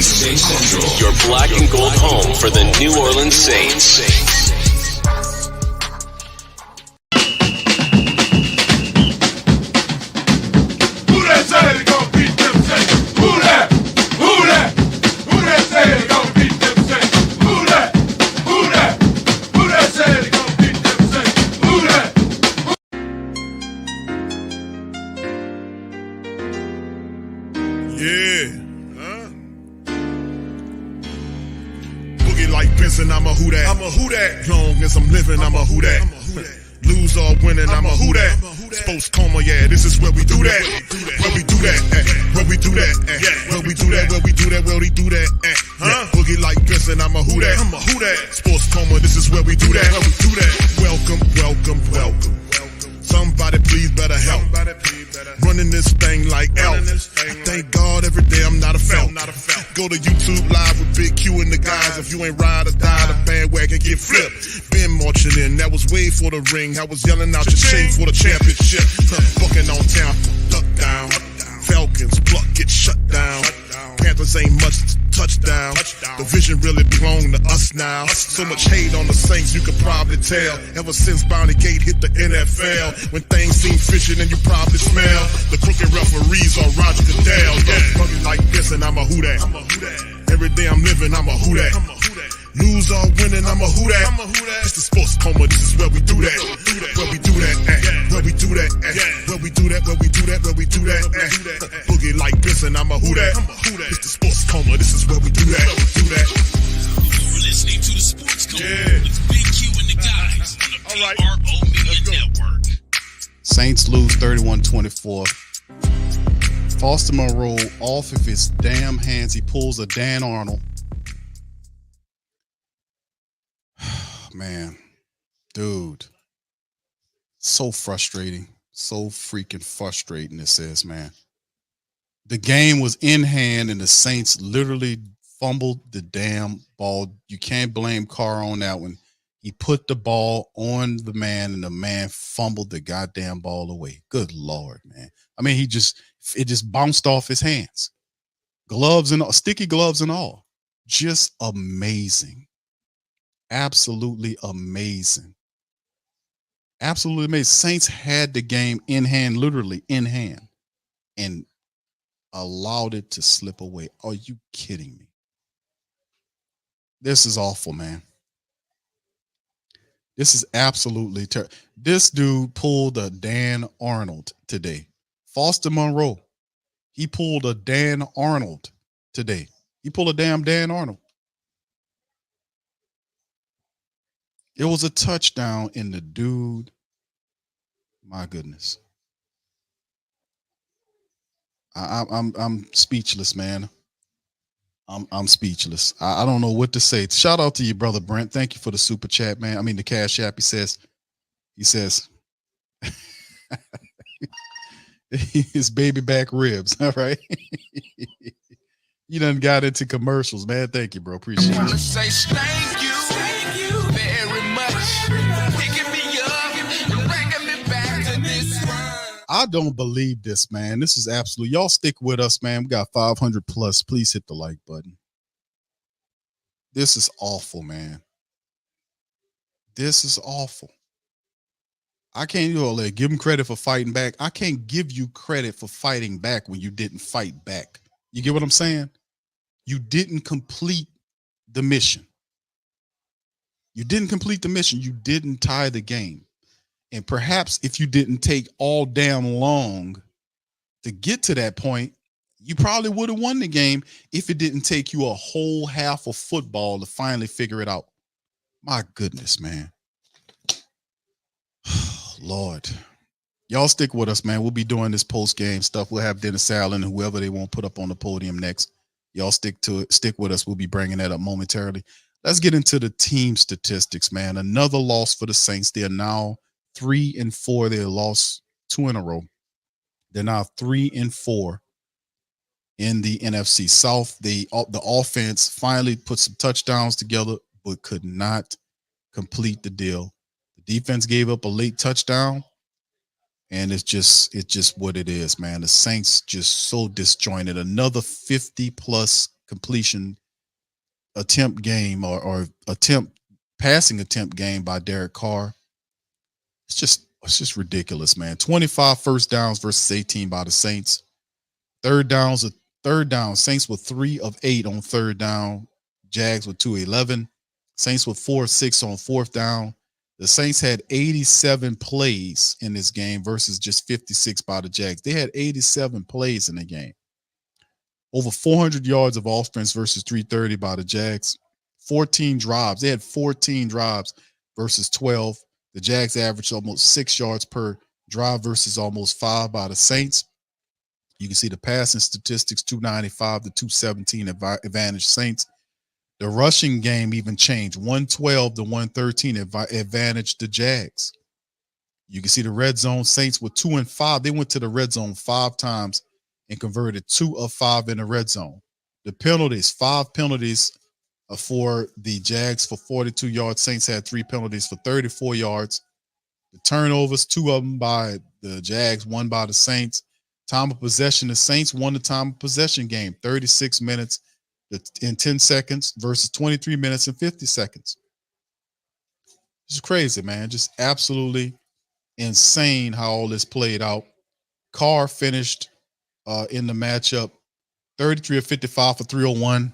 Saints Central, your black and gold home for the New Orleans Saints. Who that say they gon' beat them Saints? Who that? Who that? Who that say they gon' beat them Saints? Who that? Who that? Who that say they gon' beat them Saints? Who that? Yeah. Boogie like Benson, I'm a who that. I'm a who that. Long as I'm living, I'm a who that. Lose or winning, I'm a who that. Sports coma, yeah, this is where we do that. Where we do that, where we do that, where we do that, where we do that, where we do that. Boogie like Benson, I'm a who that. I'm a who that. Sports coma, this is where we do that. Where we do that. Welcome, welcome, welcome. Somebody please better help. Running this thing like Elf. I thank God every day I'm not a felt. Go to YouTube Live with Big Q and the guys. If you ain't ride or die, the bandwagon get flipped. Been marching in, that was way for the ring. I was yelling out your chain for the championship. Bucking on town, duck down. Falcons, pluck, get shut down. Panthers ain't much touchdown. The vision really belong to us now. So much hate on the Saints, you could probably tell. Ever since Bounty Gate hit the NFL, when things seem fishy, then you probably smell the crooked referees or Roger Goodell. Yeah, fucking like this, and I'm a who that. Every day I'm living, I'm a who that. Lose or winning, I'm a who that. It's the sports coma, this is where we do that. Where we do that, where we do that, where we do that, where we do that, where we do that. Boogie like Benson, I'm a who that. It's the sports coma, this is where we do that. You're listening to the Sports Coma with Big Q and the guys on the PRO Media Network. Saints lose 31-24. Foster Monroe off of his damn hands. He pulls a Dan Arnold. Man, dude, so frustrating, so freaking frustrating this is, man. The game was in hand and the Saints literally fumbled the damn ball. You can't blame Carr on that one. He put the ball on the man and the man fumbled the goddamn ball away. Good Lord, man. I mean, it just bounced off his hands. Gloves and all, sticky gloves and all. Just amazing. Absolutely amazing. Absolutely amazing. Saints had the game in hand, literally in hand, and allowed it to slip away. Are you kidding me? This is awful, man. This is absolutely terrible. This dude pulled a Dan Arnold today. Foster Monroe, he pulled a Dan Arnold today. He pulled a damn Dan Arnold. It was a touchdown, and the dude, my goodness. I'm speechless, man. I'm speechless. I don't know what to say. Shout out to you, brother Brent. Thank you for the super chat, man. I mean the cash app. He says his baby back ribs. All right. You done got into commercials, man. Thank you, bro. Appreciate it. Say thank you very much. Picking me up and bringing me back to this run. I don't believe this, man. This is absolute. Y'all stick with us, man. We got 500 plus. Please hit the like button. This is awful, man. This is awful. I can't do all that. Give them credit for fighting back. I can't give you credit for fighting back when you didn't fight back. You get what I'm saying? You didn't complete the mission. You didn't complete the mission. You didn't tie the game. And perhaps if you didn't take all damn long to get to that point, you probably would have won the game if it didn't take you a whole half of football to finally figure it out. My goodness, man. Lord. Y'all stick with us, man. We'll be doing this post-game stuff. We'll have Dennis Allen and whoever they won't put up on the podium next. Y'all stick to it. Stick with us. We'll be bringing that up momentarily. Let's get into the team statistics, man. Another loss for the Saints. They are now 3-4. They lost 2 in a row. They're now 3-4 in the NFC South. The offense finally put some touchdowns together, but could not complete the deal. The defense gave up a late touchdown, and it's just what it is, man. The Saints just so disjointed. Another 50-plus completion attempt game or attempt passing attempt game by Derek Carr. It's just ridiculous, man. 25 first downs versus 18 by the Saints. Third down. Saints with 3 of 8 on third down. Jags with 2-11. Saints with 4 of 6 on fourth down. The Saints had 87 plays in this game versus just 56 by the Jags. They had 87 plays in the game. Over 400 yards of offense versus 330 by the Jags. 14 drives. They had 14 drives versus 12. The Jags averaged almost 6 yards per drive versus almost 5 by the Saints. You can see the passing statistics, 295 to 217 advantage Saints. The rushing game even changed, 112 to 113 advantage the Jags. You can see the red zone Saints with 2 and 5. They went to the red zone 5 times and converted 2 of 5 in the red zone. The penalties, 5 penalties for the Jags for 42 yards. Saints had 3 penalties for 34 yards. The turnovers, 2 of them by the Jags, 1 by the Saints. Time of possession, the Saints won the time of possession game, 36 minutes in 10 seconds versus 23 minutes and 50 seconds. It's crazy, man. Just absolutely insane how all this played out. Carr finished in the matchup 33 of 55 for 301,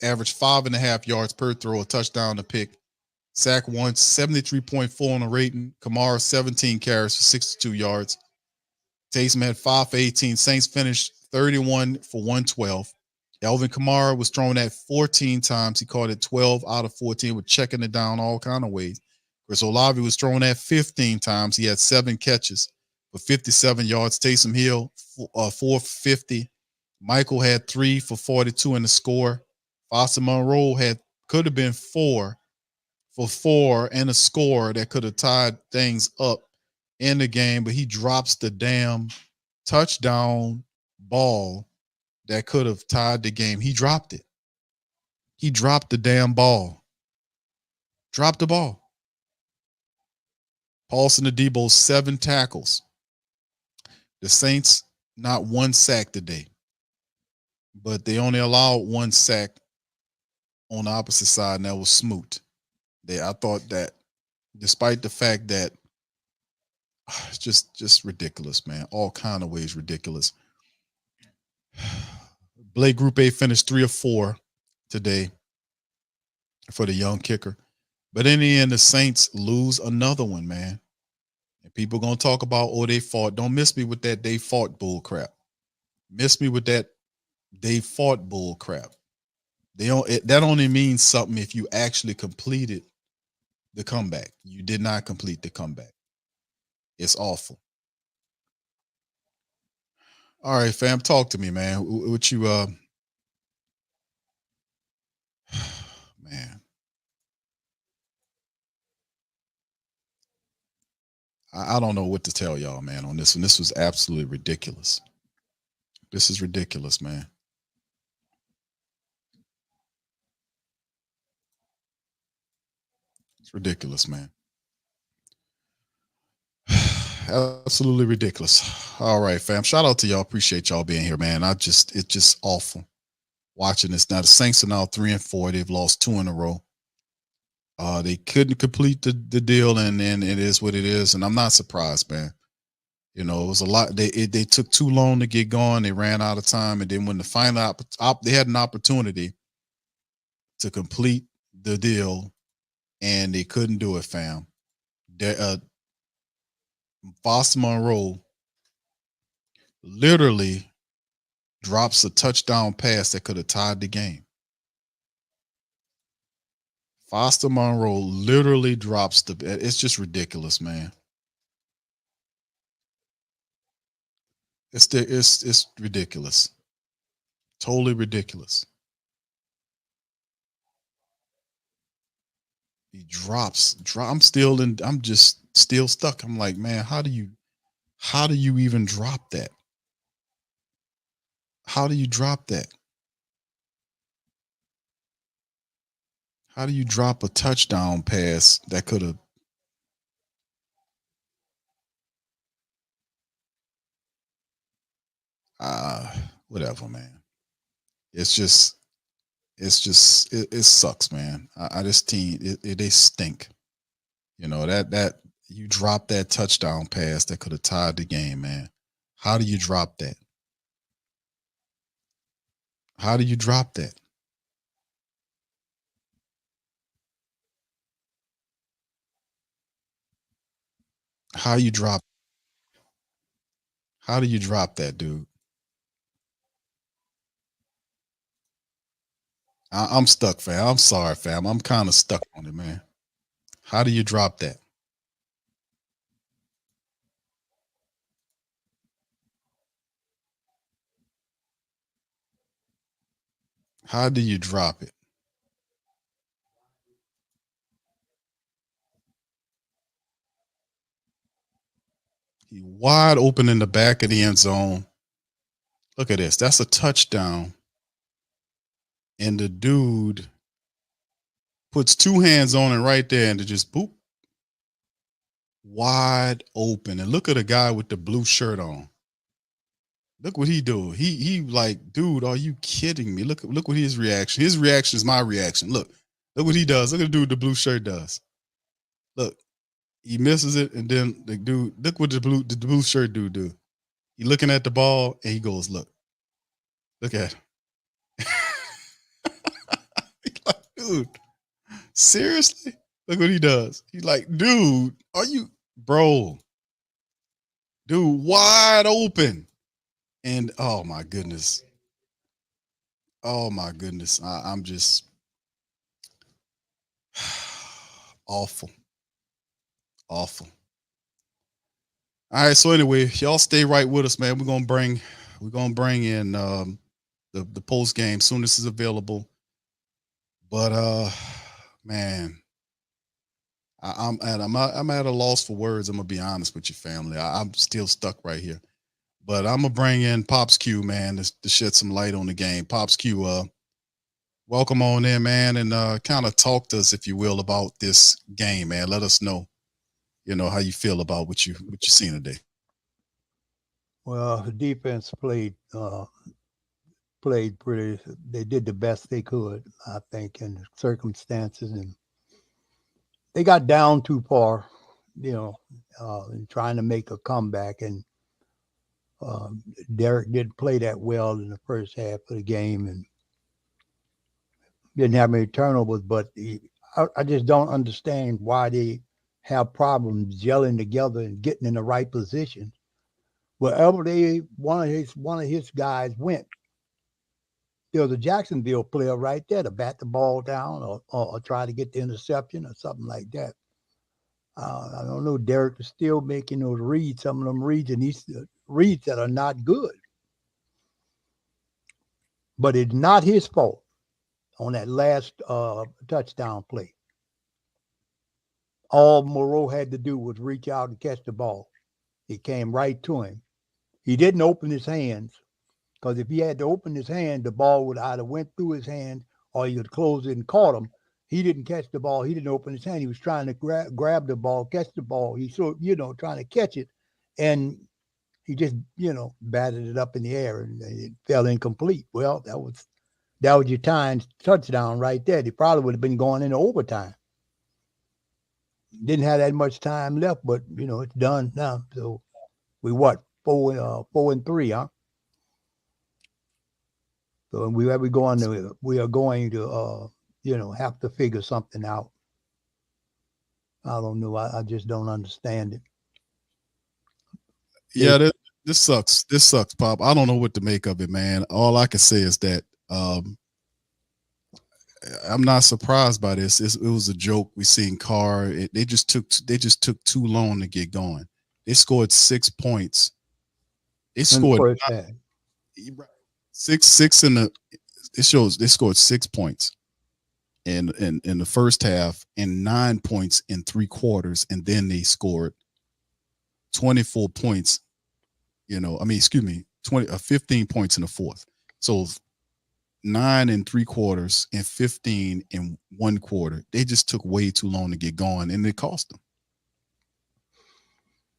averaged 5.5 yards per throw, a touchdown, a pick. Sack once, 73.4 on the rating. Kamara, 17 carries for 62 yards. Taysom had 5 for 18. Saints finished 31 for 112. Alvin Kamara was thrown at 14 times. He caught it 12 out of 14 with checking it down all kind of ways. Chris Olave was thrown at 15 times. He had 7 catches for 57 yards. Taysom Hill, 4 for 50. Michael had 3 for 42 in the score. Foster Monroe could have been 4 for 4 and a score that could have tied things up in the game, but he drops the damn touchdown ball that could have tied the game. He dropped it. He dropped the damn ball. Dropped the ball. Paulson Adebo, 7 tackles. The Saints, not 1 sack today, but they only allowed 1 sack on the opposite side, and that was Smoot. I thought that despite the fact that it's just ridiculous, man. All kind of ways ridiculous. Blake Group A finished 3 of 4 today for the young kicker. But in the end, the Saints lose another one, man. And people going to talk about, oh, they fought. Don't miss me with that they fought bull crap. Miss me with that they fought bull crap. That only means something if you actually completed the comeback. You did not complete the comeback. It's awful. All right, fam, talk to me, man. What you man. I don't know what to tell y'all, man, on this one. This was absolutely ridiculous. This is ridiculous, man. It's ridiculous, man. Absolutely ridiculous. All right, fam. Shout out to y'all. Appreciate y'all being here, man. It's just awful watching this. Now the Saints are now 3 and 4. They've lost 2 in a row. They couldn't complete the deal, and it is what it is. And I'm not surprised, man. You know, it was a lot. They took too long to get going. They ran out of time, and then when the final they had an opportunity to complete the deal, and they couldn't do it, fam. Foster Monroe literally drops a touchdown pass that could have tied the game. Foster Monroe literally drops it's just ridiculous, man. It's ridiculous. Totally ridiculous. He drops. I'm just still stuck. I'm like, man, how do you even drop that? How do you drop that? How do you drop a touchdown pass that could have whatever, man. It's just it's just it sucks, man. This team they stink. You know that you dropped that touchdown pass that could have tied the game, man. How do you drop that? How do you drop that? How you drop? How do you drop that, dude? I'm stuck, fam. I'm sorry, fam. I'm kind of stuck on it, man. How do you drop that? How do you drop it? He wide open in the back of the end zone. Look at this. That's a touchdown. And the dude puts two hands on it right there and it just boop. Wide open. And look at the guy with the blue shirt on. Look what he do. He like, dude, are you kidding me? Look what his reaction. His reaction is my reaction. Look what he does. Look at the dude with the blue shirt does. Look, he misses it, and then the dude, look what the blue shirt dude do. He looking at the ball and he goes, look at him. He's like, dude, seriously? Look what he does. He's like, dude, are you, bro? Dude, wide open. And oh my goodness. Oh my goodness. I'm just awful. Awful. All right. So anyway, y'all stay right with us, man. We're gonna bring in the post game soon as it's available. But man, I'm at a loss for words. I'm gonna be honest with you, family. I'm still stuck right here. But I'm gonna bring in Pops Q, man, to shed some light on the game. Pops Q, welcome on in, man, and kind of talk to us, if you will, about this game, man. Let us know, how you feel about what you seen today. Well, the defense played pretty. They did the best they could, I think, in the circumstances, and they got down too far, in trying to make a comeback. And Derek didn't play that well in the first half of the game, and didn't have many turnovers. But I just don't understand why they have problems gelling together and getting in the right position. Wherever one of his guys went, there was a Jacksonville player right there to bat the ball down or try to get the interception or something like that. I don't know. Derek is still making those reads, some of them reads, and these reads that are not good. But it's not his fault on that last touchdown play. All Moreau had to do was reach out and catch the ball. It came right to him. He didn't open his hands, because if he had to open his hand, the ball would either went through his hand or he would close it and caught him. He didn't catch the ball. He didn't open his hand. He was trying to grab the ball, catch the ball. He trying to catch it, and he just batted it up in the air and it fell incomplete. Well, that was your tying touchdown right there. They probably would have been going into overtime. Didn't have that much time left, but it's done now. So we 4-3, huh? So we are going to have to figure something out. I don't know. I just don't understand it. Yeah, this sucks. This sucks, Pop. I don't know what to make of it, man. All I can say is that I'm not surprised by this. It was a joke. We seen Carr. They just took too long to get going. They scored 6 points. They scored six in the. It shows they scored 6 points in the first half and 9 points in 3 quarters, and then they scored 24 points. 15 points in the fourth. So 9 in 3 quarters and 15 in 1 quarter. They just took way too long to get going, and it cost them.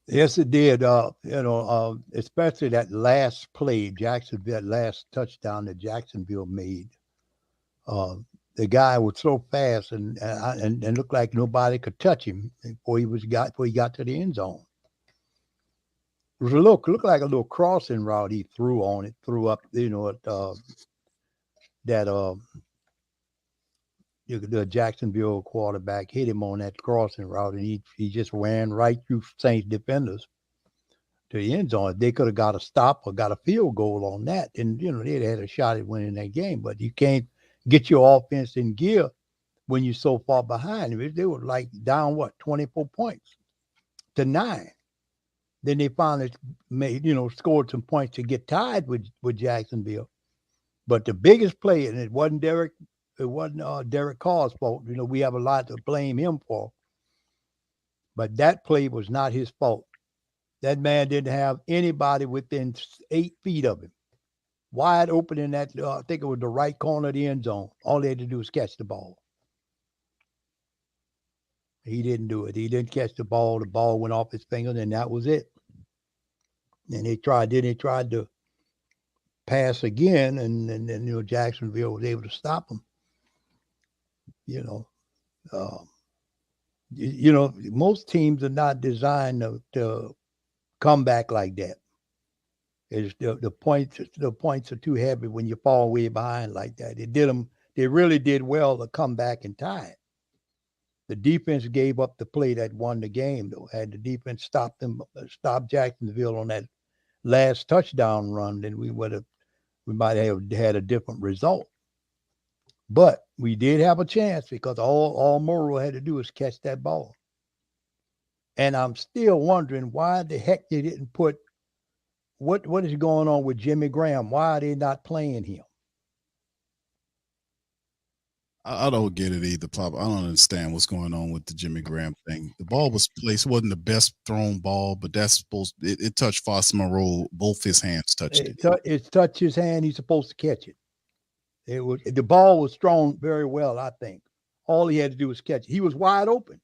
Yes, it did. Especially that last play, that last touchdown that Jacksonville made. the guy was so fast and looked like nobody could touch him before he got to the end zone. It was looked like a little crossing route he threw up, the Jacksonville quarterback hit him on that crossing route, and he just ran right through Saints defenders to the end zone. If they could have got a stop or got a field goal on that, then they'd had a shot at winning that game. But you can't get your offense in gear when you're so far behind. They were like down 24 points to 9. Then they finally scored some points to get tied with Jacksonville. But the biggest play, and it wasn't Derek Carr's fault. We have a lot to blame him for. But that play was not his fault. That man didn't have anybody within 8 feet of him. Wide open in that, I think it was the right corner of the end zone. All they had to do was catch the ball. He didn't do it. He didn't catch the ball. The ball went off his fingers, and that was it. And they tried to pass again, and Jacksonville was able to stop him. Most teams are not designed to come back like that. It's the points are too heavy when you fall way behind like that. They really did well to come back and tie it. The defense gave up the play that won the game, though. Had the defense stopped Jacksonville on that last touchdown run, then we might have had a different result. But we did have a chance because all Morrow had to do was catch that ball. And I'm still wondering why the heck they didn't put what is going on with Jimmy Graham? Why are they not playing him? I don't get it either, Pop. I don't understand what's going on with the Jimmy Graham thing. The ball was placed, wasn't the best thrown ball, but it touched Foster Moreau. Both his hands touched it. It touched his hand. He's supposed to catch it. The ball was thrown very well, I think. All he had to do was catch it. He was wide open.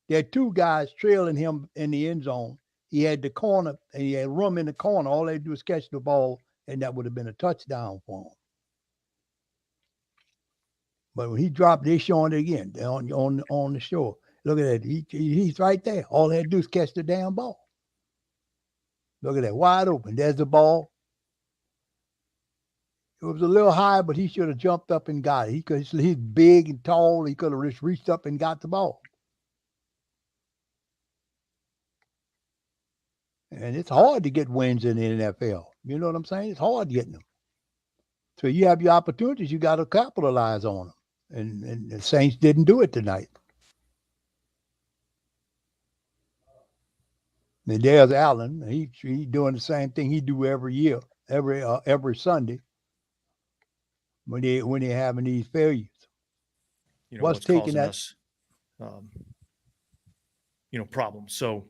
There had 2 guys trailing him in the end zone. He had the corner, and he had room in the corner. All they had to do was catch the ball, and that would have been a touchdown for him. But when he dropped, they showing it again on the shore. Look at that. He's right there. All they had to do is catch the damn ball. Look at that. Wide open. There's the ball. It was a little high, but he should have jumped up and got it. He's big and tall. He could have just reached up and got the ball. And it's hard to get wins in the NFL. You know what I'm saying? It's hard getting them. So you have your opportunities. You got to capitalize on them. And the Saints didn't do it tonight. And there's Allen. He's doing the same thing he do every year, every Sunday when they're having these failures. What's taking causing us, problems. So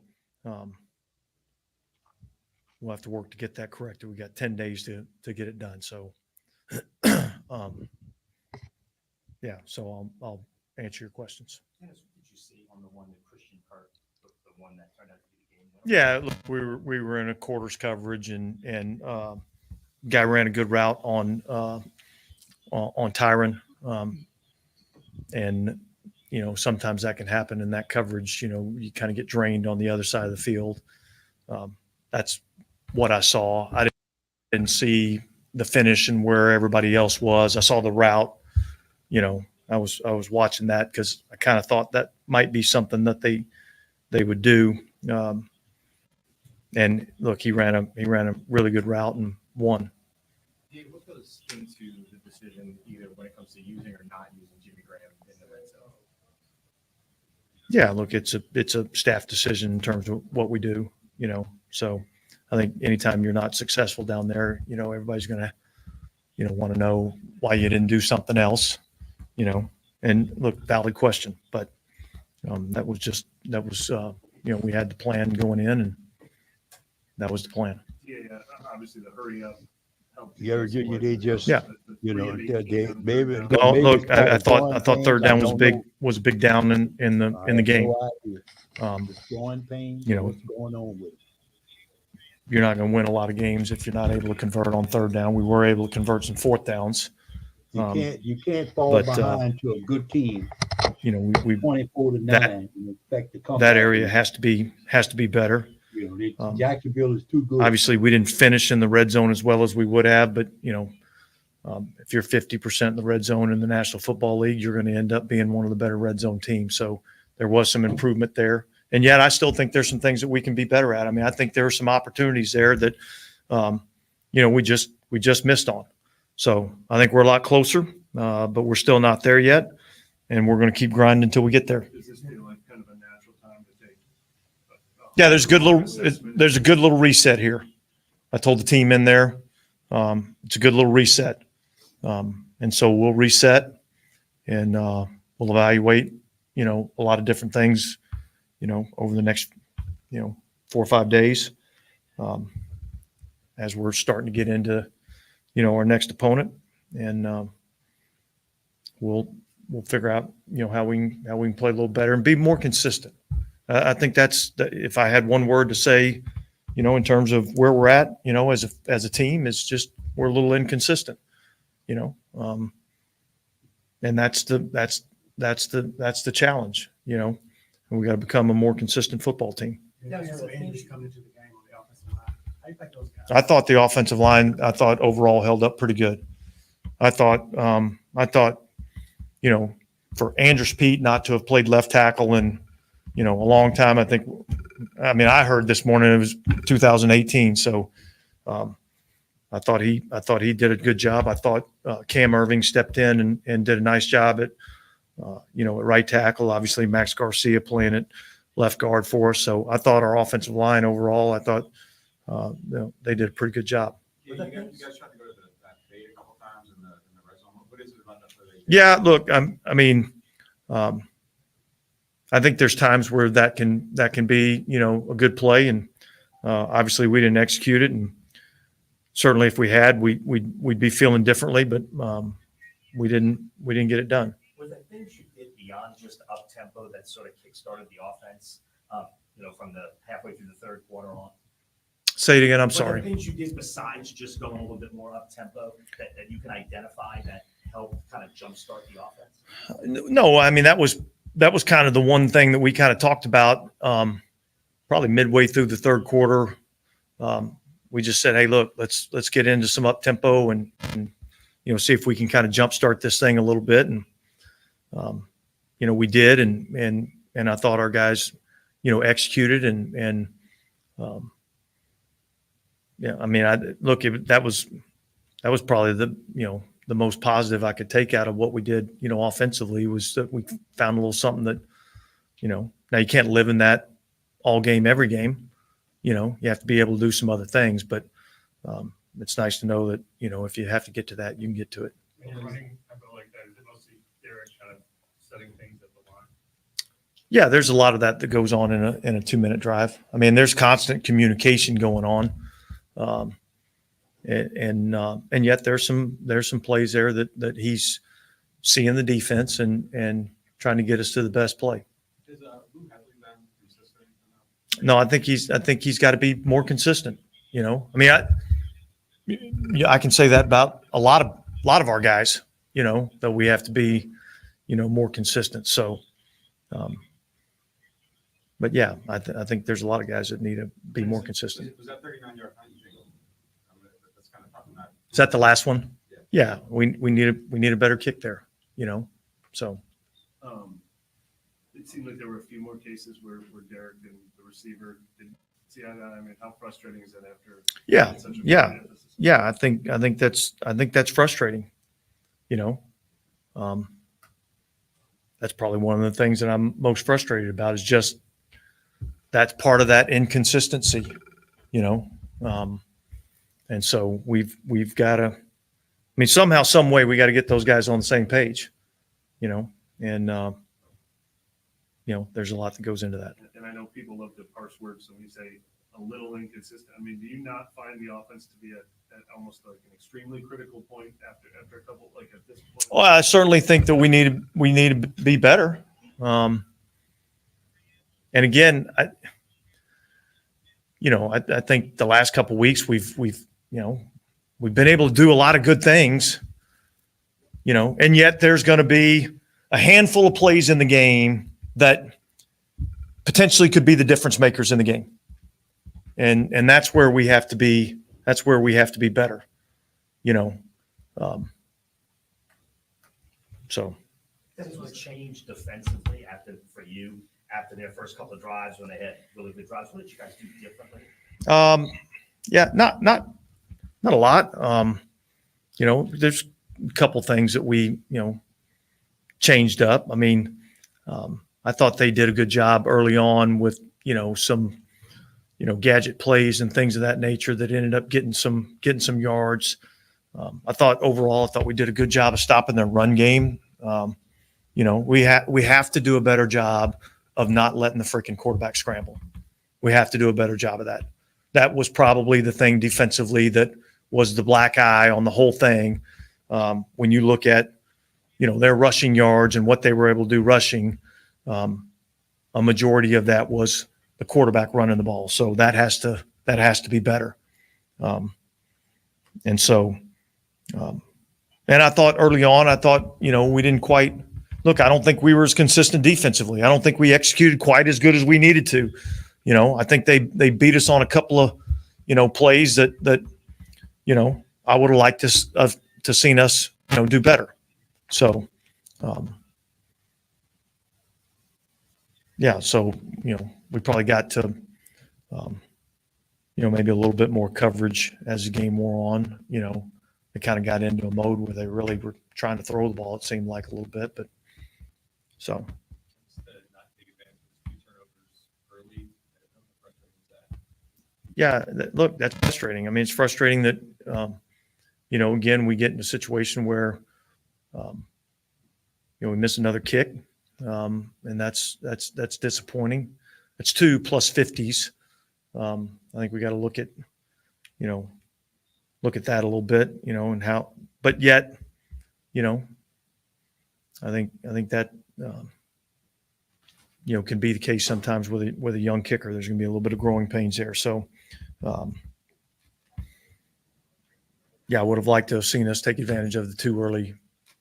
we'll have to work to get that corrected. We got 10 days to get it done. So, so I'll answer your questions. What did you see on the one that Christian Kirk, the one that turned out to be the game winner? Yeah, look, we were in a quarters coverage, and guy ran a good route on Tyron, and sometimes that can happen in that coverage. You kind of get drained on the other side of the field. That's what I saw. I didn't see the finish and where everybody else was. I saw the route. I was watching that because I kind of thought that might be something that they would do. And look, he ran a really good route and won. Yeah, what goes into the decision either when it comes to using or not using Jimmy Graham in the red zone? Yeah, look, it's a staff decision in terms of what we do. So I think anytime you're not successful down there, everybody's going to, want to know why you didn't do something else, and look, valid question, but that was we had the plan going in, and that was the plan. Yeah, obviously the hurry up. They just, maybe. No, look, I thought third down was a big down in the game. Growing pain. What's going on with it? You're not going to win a lot of games if you're not able to convert on third down. We were able to convert some fourth downs. You can't fall but, behind to a good team, you know, we 24-9, that- and expect to come. that back. area has to be better. You know, um, Jacksonville is too good. Obviously, we didn't finish in the red zone as well as we would have, but you know, if you're 50% in the red zone in the National Football League, you're going to end up being one of the better red zone teams. So there was some improvement there, and yet I still think there's some things that we can be better at. I mean, I think there are some opportunities there that, you know, we just missed on. So I think we're a lot closer, but we're still not there yet, and we're going to keep grinding until we get there. Does this feel like kind of a natural time to take? Yeah, there's a good little reset here. I told the team in there, it's a good little reset. And so we'll reset and we'll evaluate, you know, a lot of different things, you know, over the next, you know, 4 or 5 days, as we're starting to get into, you know, our next opponent, and we'll figure out, you know, how we can play a little better and be more consistent. I think if I had one word to say, you know, in terms of where we're at, you know, as a team, it's just we're a little inconsistent, you know, and that's the challenge, you know, and we got to become a more consistent football team. I thought the offensive line, overall held up pretty good. I thought, you know, for Andrews Pete not to have played left tackle in, you know, a long time. I heard this morning it was 2018. So I thought he did a good job. I thought Cam Irving stepped in and did a nice job at, you know, at right tackle. Obviously, Max Garcia playing at left guard for us. So I thought our offensive line overall, you know, they did a pretty good job. Yeah, you guys tried to go to that fade a couple times in the red zone. What is it about that play? Yeah, look, I think there's times where that can be, you know, a good play, and obviously we didn't execute it, and certainly if we had, we'd be feeling differently, but we didn't get it done. Was there things you did beyond just up tempo that sort of kickstarted the offense? You know, from the halfway through the third quarter on. Say it again. I'm Were there sorry. things you did besides just going a little bit more up tempo that you can identify that helped kind of jumpstart the offense? No, I mean that was kind of the one thing that we kind of talked about probably midway through the third quarter. We just said, hey, look, let's get into some up tempo and you know, see if we can kind of jumpstart this thing a little bit. And you know, we did, and I thought our guys, you know, executed and yeah, I mean, that was probably the most positive I could take out of what we did, you know, offensively, was that we found a little something that, you know, now you can't live in that all game, every game, you know, you have to be able to do some other things, but it's nice to know that, you know, if you have to get to that, you can get to it. Running, I feel like that is mostly Derek kind of setting things at the line. Yeah, there's a lot of that goes on in a 2-minute drive. I mean, there's constant communication going on. And yet there's some plays there that he's seeing the defense and trying to get us to the best play. Is Lou Hedley been consistent? No, I think he's got to be more consistent. You know, I mean, I can say that about a lot of our guys. You know, that we have to be, you know, more consistent. So, but yeah, I think there's a lot of guys that need to be more consistent. Was that 39-yard punt? You think that's kind of tough on that? Is that the last one? Yeah. Yeah, we need a better kick there. You know, so. It seemed like there were a few more cases where Derek and the receiver didn't see eye to eye. I mean, how frustrating is that after? Yeah, such a yeah. big emphasis? Yeah, I think that's frustrating. You know, that's probably one of the things that I'm most frustrated about, is just that's part of that inconsistency. You know, and so we've got to. I mean, somehow, some way, we got to get those guys on the same page. You know, and you know, there's a lot that goes into that. And I know people love to parse words. So when you say a little inconsistent, I mean, do you not find the offense to be at almost like an extremely critical point after a couple, like at this point? Well, I certainly think that we need to be better. And again, I think the last couple of weeks we've been able to do a lot of good things, and yet there's going to be a handful of plays in the game that potentially could be the difference makers in the game. And that's where we have to be. That's where we have to be better, So. Things would change defensively for you after their first couple of drives when they had really good drives. What did you guys do differently? Yeah, not a lot. There's a couple things that we, changed up. I mean, I thought they did a good job early on with, some, gadget plays and things of that nature that ended up getting some yards. I thought we did a good job of stopping their run game. We have to do a better job of not letting the freaking quarterback scramble. We have to do a better job of that. That was probably the thing defensively that was the black eye on the whole thing. When you look at, their rushing yards and what they were able to do rushing, a majority of that was the quarterback running the ball. So that has to be better. And I thought early on, we didn't quite look. I don't think we were as consistent defensively. I don't think we executed quite as good as we needed to. I think they beat us on a couple of, plays that I would have liked to seen us, do better. So, we probably got to, maybe a little bit more coverage as the game wore on. They kind of got into a mode where they really were trying to throw the ball, it seemed like a little bit, but so. Yeah, look, that's frustrating. I mean, it's frustrating that, again, we get in a situation where, we miss another kick, and that's disappointing. It's 2 plus 50s. I think we got to look at that a little bit, and how. But yet, I think that can be the case sometimes with a young kicker. There's going to be a little bit of growing pains there. So. I would have liked to have seen us take advantage of the 2 early,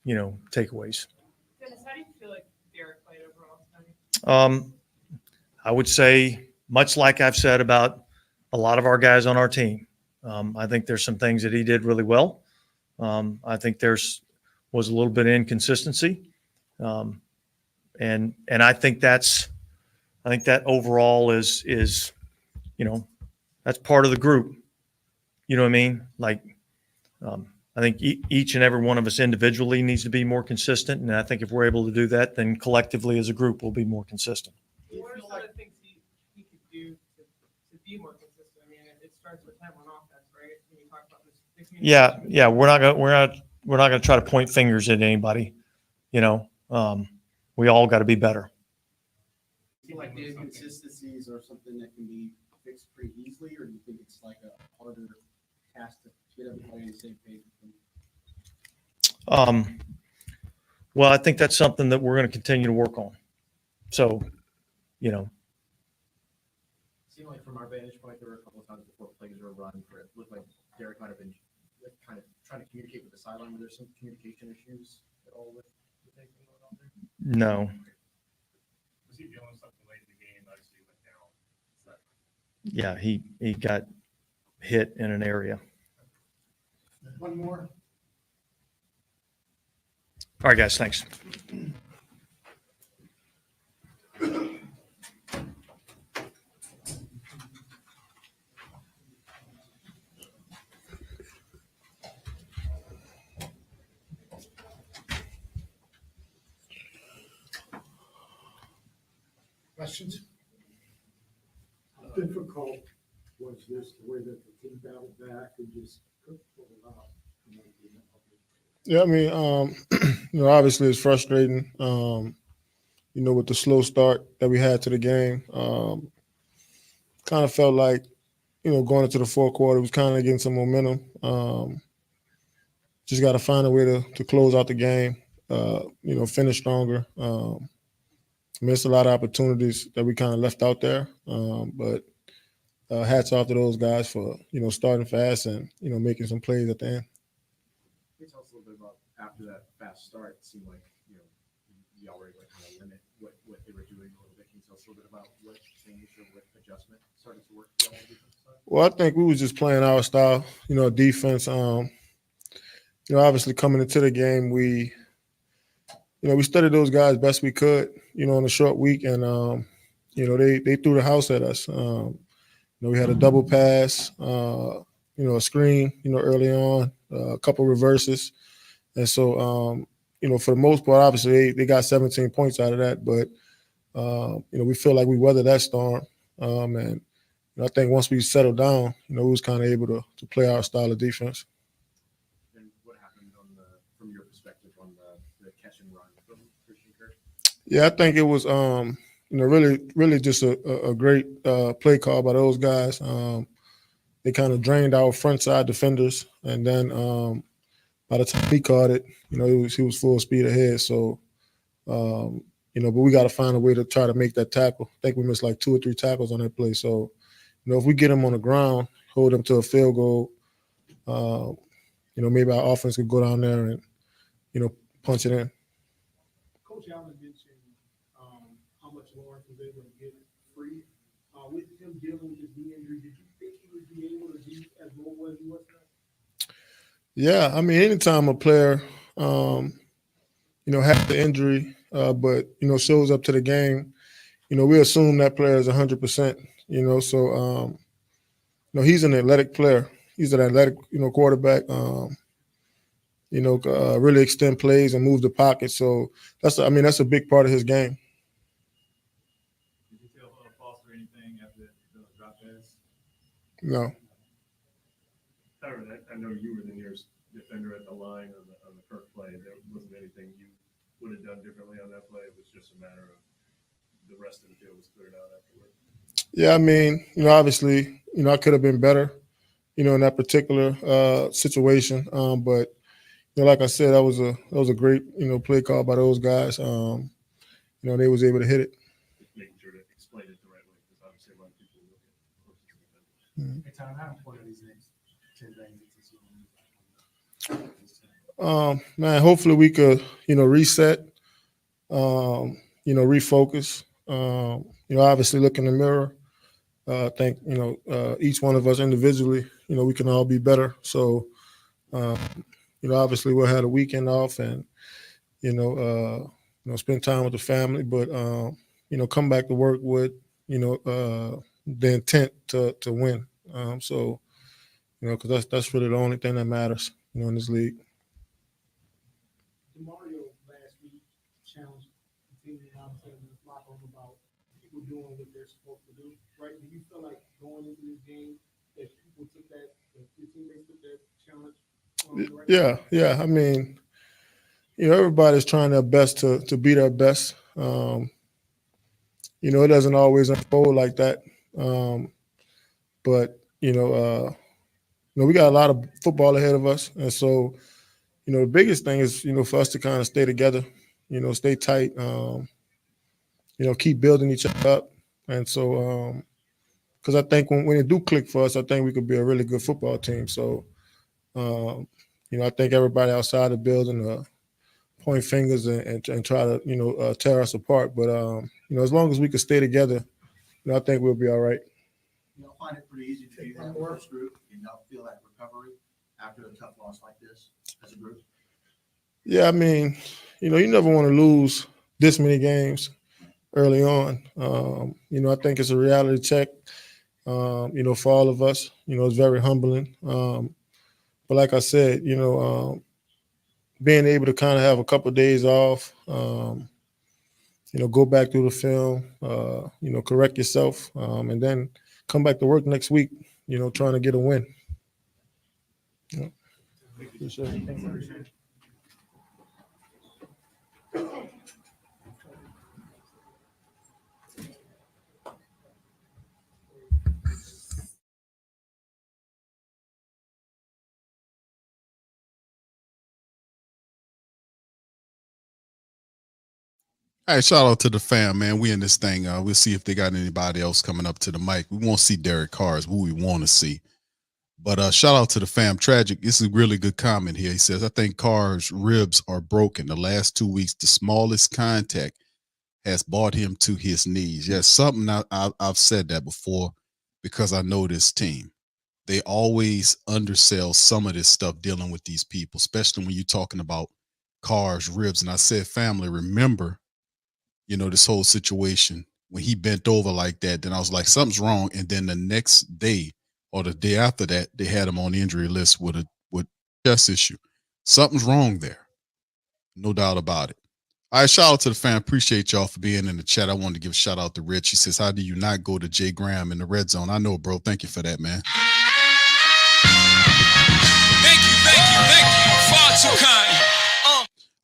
takeaways. Dennis, how do you feel like Derek played overall tonight? I would say, much like I've said about a lot of our guys on our team, I think there's some things that he did really well. I think was a little bit of inconsistency, and I think that overall is that's part of the group. You know what I mean? Like, I think each and every one of us individually needs to be more consistent. And I think if we're able to do that, then collectively as a group, we'll be more consistent. What are some of the things he could do to be more consistent? I mean, it starts with him on offense, right? When you talk about this Yeah. We're not gonna try to point fingers at anybody. We all got to be better. Do you feel like the inconsistencies are something that can be fixed pretty easily, or do you think it's like a harder task to get everybody on the same page with them? Well, I think that's something that we're going to continue to work on. So, It seemed like from our vantage point, there were a couple of times before plays were run for it looked like Derek might have been kind of trying to communicate with the sideline. Were there some communication issues at all with anything going on there? No. Was he dealing with something late in the game? Obviously, he went down. Yeah, he got hit in an area. One more. All right, guys, thanks. Questions? How difficult was this, the way that the team battled back and just couldn't pull it out? Yeah, I mean, obviously it's frustrating, with the slow start that we had to the game. Kind of felt like, going into the fourth quarter, was kind of getting some momentum. Just got to find a way to close out the game, finish stronger. Missed a lot of opportunities that we kind of left out there. But hats off to those guys for, starting fast and, making some plays at the end. Can you tell us a little bit about after that fast start, it seemed like, y'all were able to kind of limit what they were doing a little bit. Can you tell us a little bit about what changed or what adjustment started to work for y'all on the defensive side? Well, I think we was just playing our style, defense. Obviously coming into the game, we studied those guys best we could, in a short week, and they threw the house at us. We had a double pass, a screen, early on, a couple reverses, and so for the most part, obviously they got 17 points out of that, but we feel like we weathered that storm, and I think once we settled down, we was kind of able to play our style of defense. And what happened from your perspective on the catch and run from Christian Kirk? Yeah, I think it was really just a great play call by those guys. They kind of drained our front side defenders, and then by the time he caught it, he was full speed ahead. So, but we got to find a way to try to make that tackle. I think we missed like 2 or 3 tackles on that play. So, if we get him on the ground, hold him to a field goal, maybe our offense could go down there and, punch it in. Coach Allen mentioned how much Lawrence was able to get free. With him dealing with his knee injury, did you think he would be able to be as mobile as he was now? Yeah, I mean, anytime a player, has the injury, but, shows up to the game, we assume that player is 100%, so, he's an athletic player. He's an athletic, quarterback, really extend plays and move the pocket. So that's a big part of his game. Did you tell Foster anything after the drop pass? No. I know you were the nearest defender at the line on the Kirk play. There wasn't anything you would have done differently on that play. It was just a matter of the rest of the field was cleared out afterward. Yeah, I mean, obviously, I could have been better, in that particular situation. But like I said, that was a great, play call by those guys. They was able to hit it. Making sure to explain it the right way, because obviously a lot of people look at Mm-hmm. Hey, Tom, how important are these next 10 games? Man, hopefully we could, reset, refocus. Obviously look in the mirror. I think, each one of us individually, we can all be better. So, obviously we'll have a weekend off and, spend time with the family, but, come back to work with, the intent to win. So, because that's really the only thing that matters, in this league. DeMario last week challenged the team in the locker room about people doing what they're supposed to do, right? Do you feel like going into this game that people took that, your teammates took that challenge? Yeah. I mean, everybody's trying their best to be their best. It doesn't always unfold like that. But we got a lot of football ahead of us, and so the biggest thing is for us to kind of stay together, stay tight, keep building each other up, and so because I think when it do click for us, I think we could be a really good football team. So I think everybody outside the building point fingers and try to tear us apart, but as long as we can stay together, I think we'll be all right. I find it pretty easy to do that with this group and not feel that recovery after a tough loss like this as a group. Yeah, I mean, you never want to lose this many games early on. I think it's a reality check, for all of us. It's very humbling. But like I said, being able to kind of have a couple of days off, go back through the film, correct yourself, and then come back to work next week, trying to get a win. Yeah. Appreciate it. All right, shout out to the fam, man. We in this thing. We'll see if they got anybody else coming up to the mic. We won't see Derek Carr is who we want to see. But shout out to the fam. Tragic. This is a really good comment here. He says, I think Carr's ribs are broken. The last 2 weeks, the smallest contact has brought him to his knees. Yes, something I've said that before because I know this team. They always undersell some of this stuff dealing with these people, especially when you're talking about Carr's ribs. And I said, family, remember, this whole situation when he bent over like that. Then I was like, something's wrong. And then the next day or the day after that, they had him on the injury list with a chest issue. Something's wrong there. No doubt about it. All right, shout out to the fan. Appreciate y'all for being in the chat. I wanted to give a shout out to Rich. He says, how do you not go to Jay Graham in the red zone? I know, bro. Thank you for that, man. Thank you. Far too kind.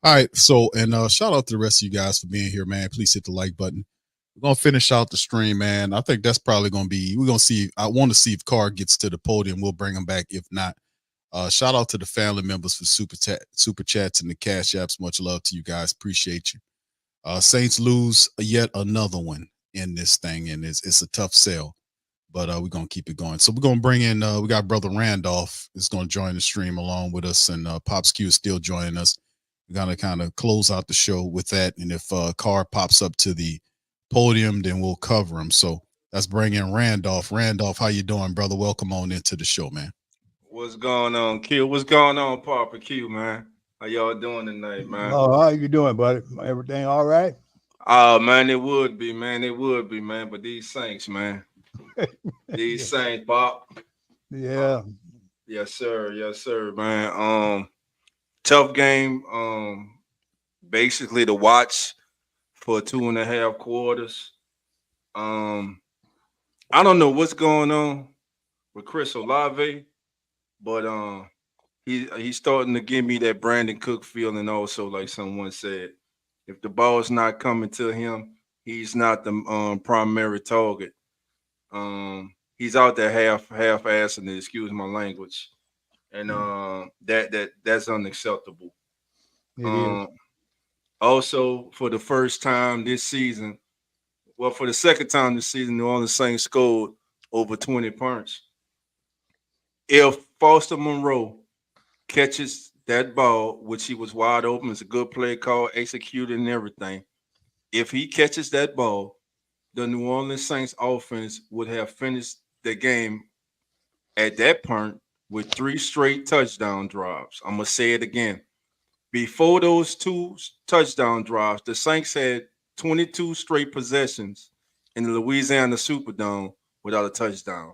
All right, so and shout out to the rest of you guys for being here, man. Please hit the like button. We're gonna finish out the stream, man. I think that's probably gonna be. We're gonna see. I want to see if Carr gets to the podium. We'll bring him back. If not, shout out to the family members for super chats and the cash apps. Much love to you guys. Appreciate you. Saints lose yet another one in this thing, and it's a tough sell, but we're gonna keep it going. So we're gonna bring in. We got brother Randolph is gonna join the stream along with us, and Pops Q is still joining us. We're gonna kind of close out the show with that, and if Carr pops up to the podium, then we'll cover him. So let's bring in Randolph. Randolph, how you doing, brother? Welcome on into the show, man. What's going on, Q? What's going on, Papa Q, man? How y'all doing tonight, man? Oh, how you doing, buddy? Everything all right? Oh, man, it would be, man. It would be, man. But these Saints, man. These Saints, Bob. Yeah. Yes, sir. Yes, sir, man. Tough game. Basically to watch for 2.5 quarters. I don't know what's going on with Chris Olave, but he's starting to give me that Brandon Cook feeling also, like someone said. If the ball's not coming to him, he's not the primary target. He's out there half-assing it, excuse my language. And that's unacceptable. It is. Also, for the first time this season, well, for the second time this season, New Orleans Saints scored over 20 points. If Foster Monroe catches that ball, which he was wide open, it's a good play call, executed and everything. If he catches that ball, the New Orleans Saints offense would have finished the game at that point with 3 straight touchdown drives. I'm going to say it again. Before those 2 touchdown drives, the Saints had 22 straight possessions in the Louisiana Superdome without a touchdown.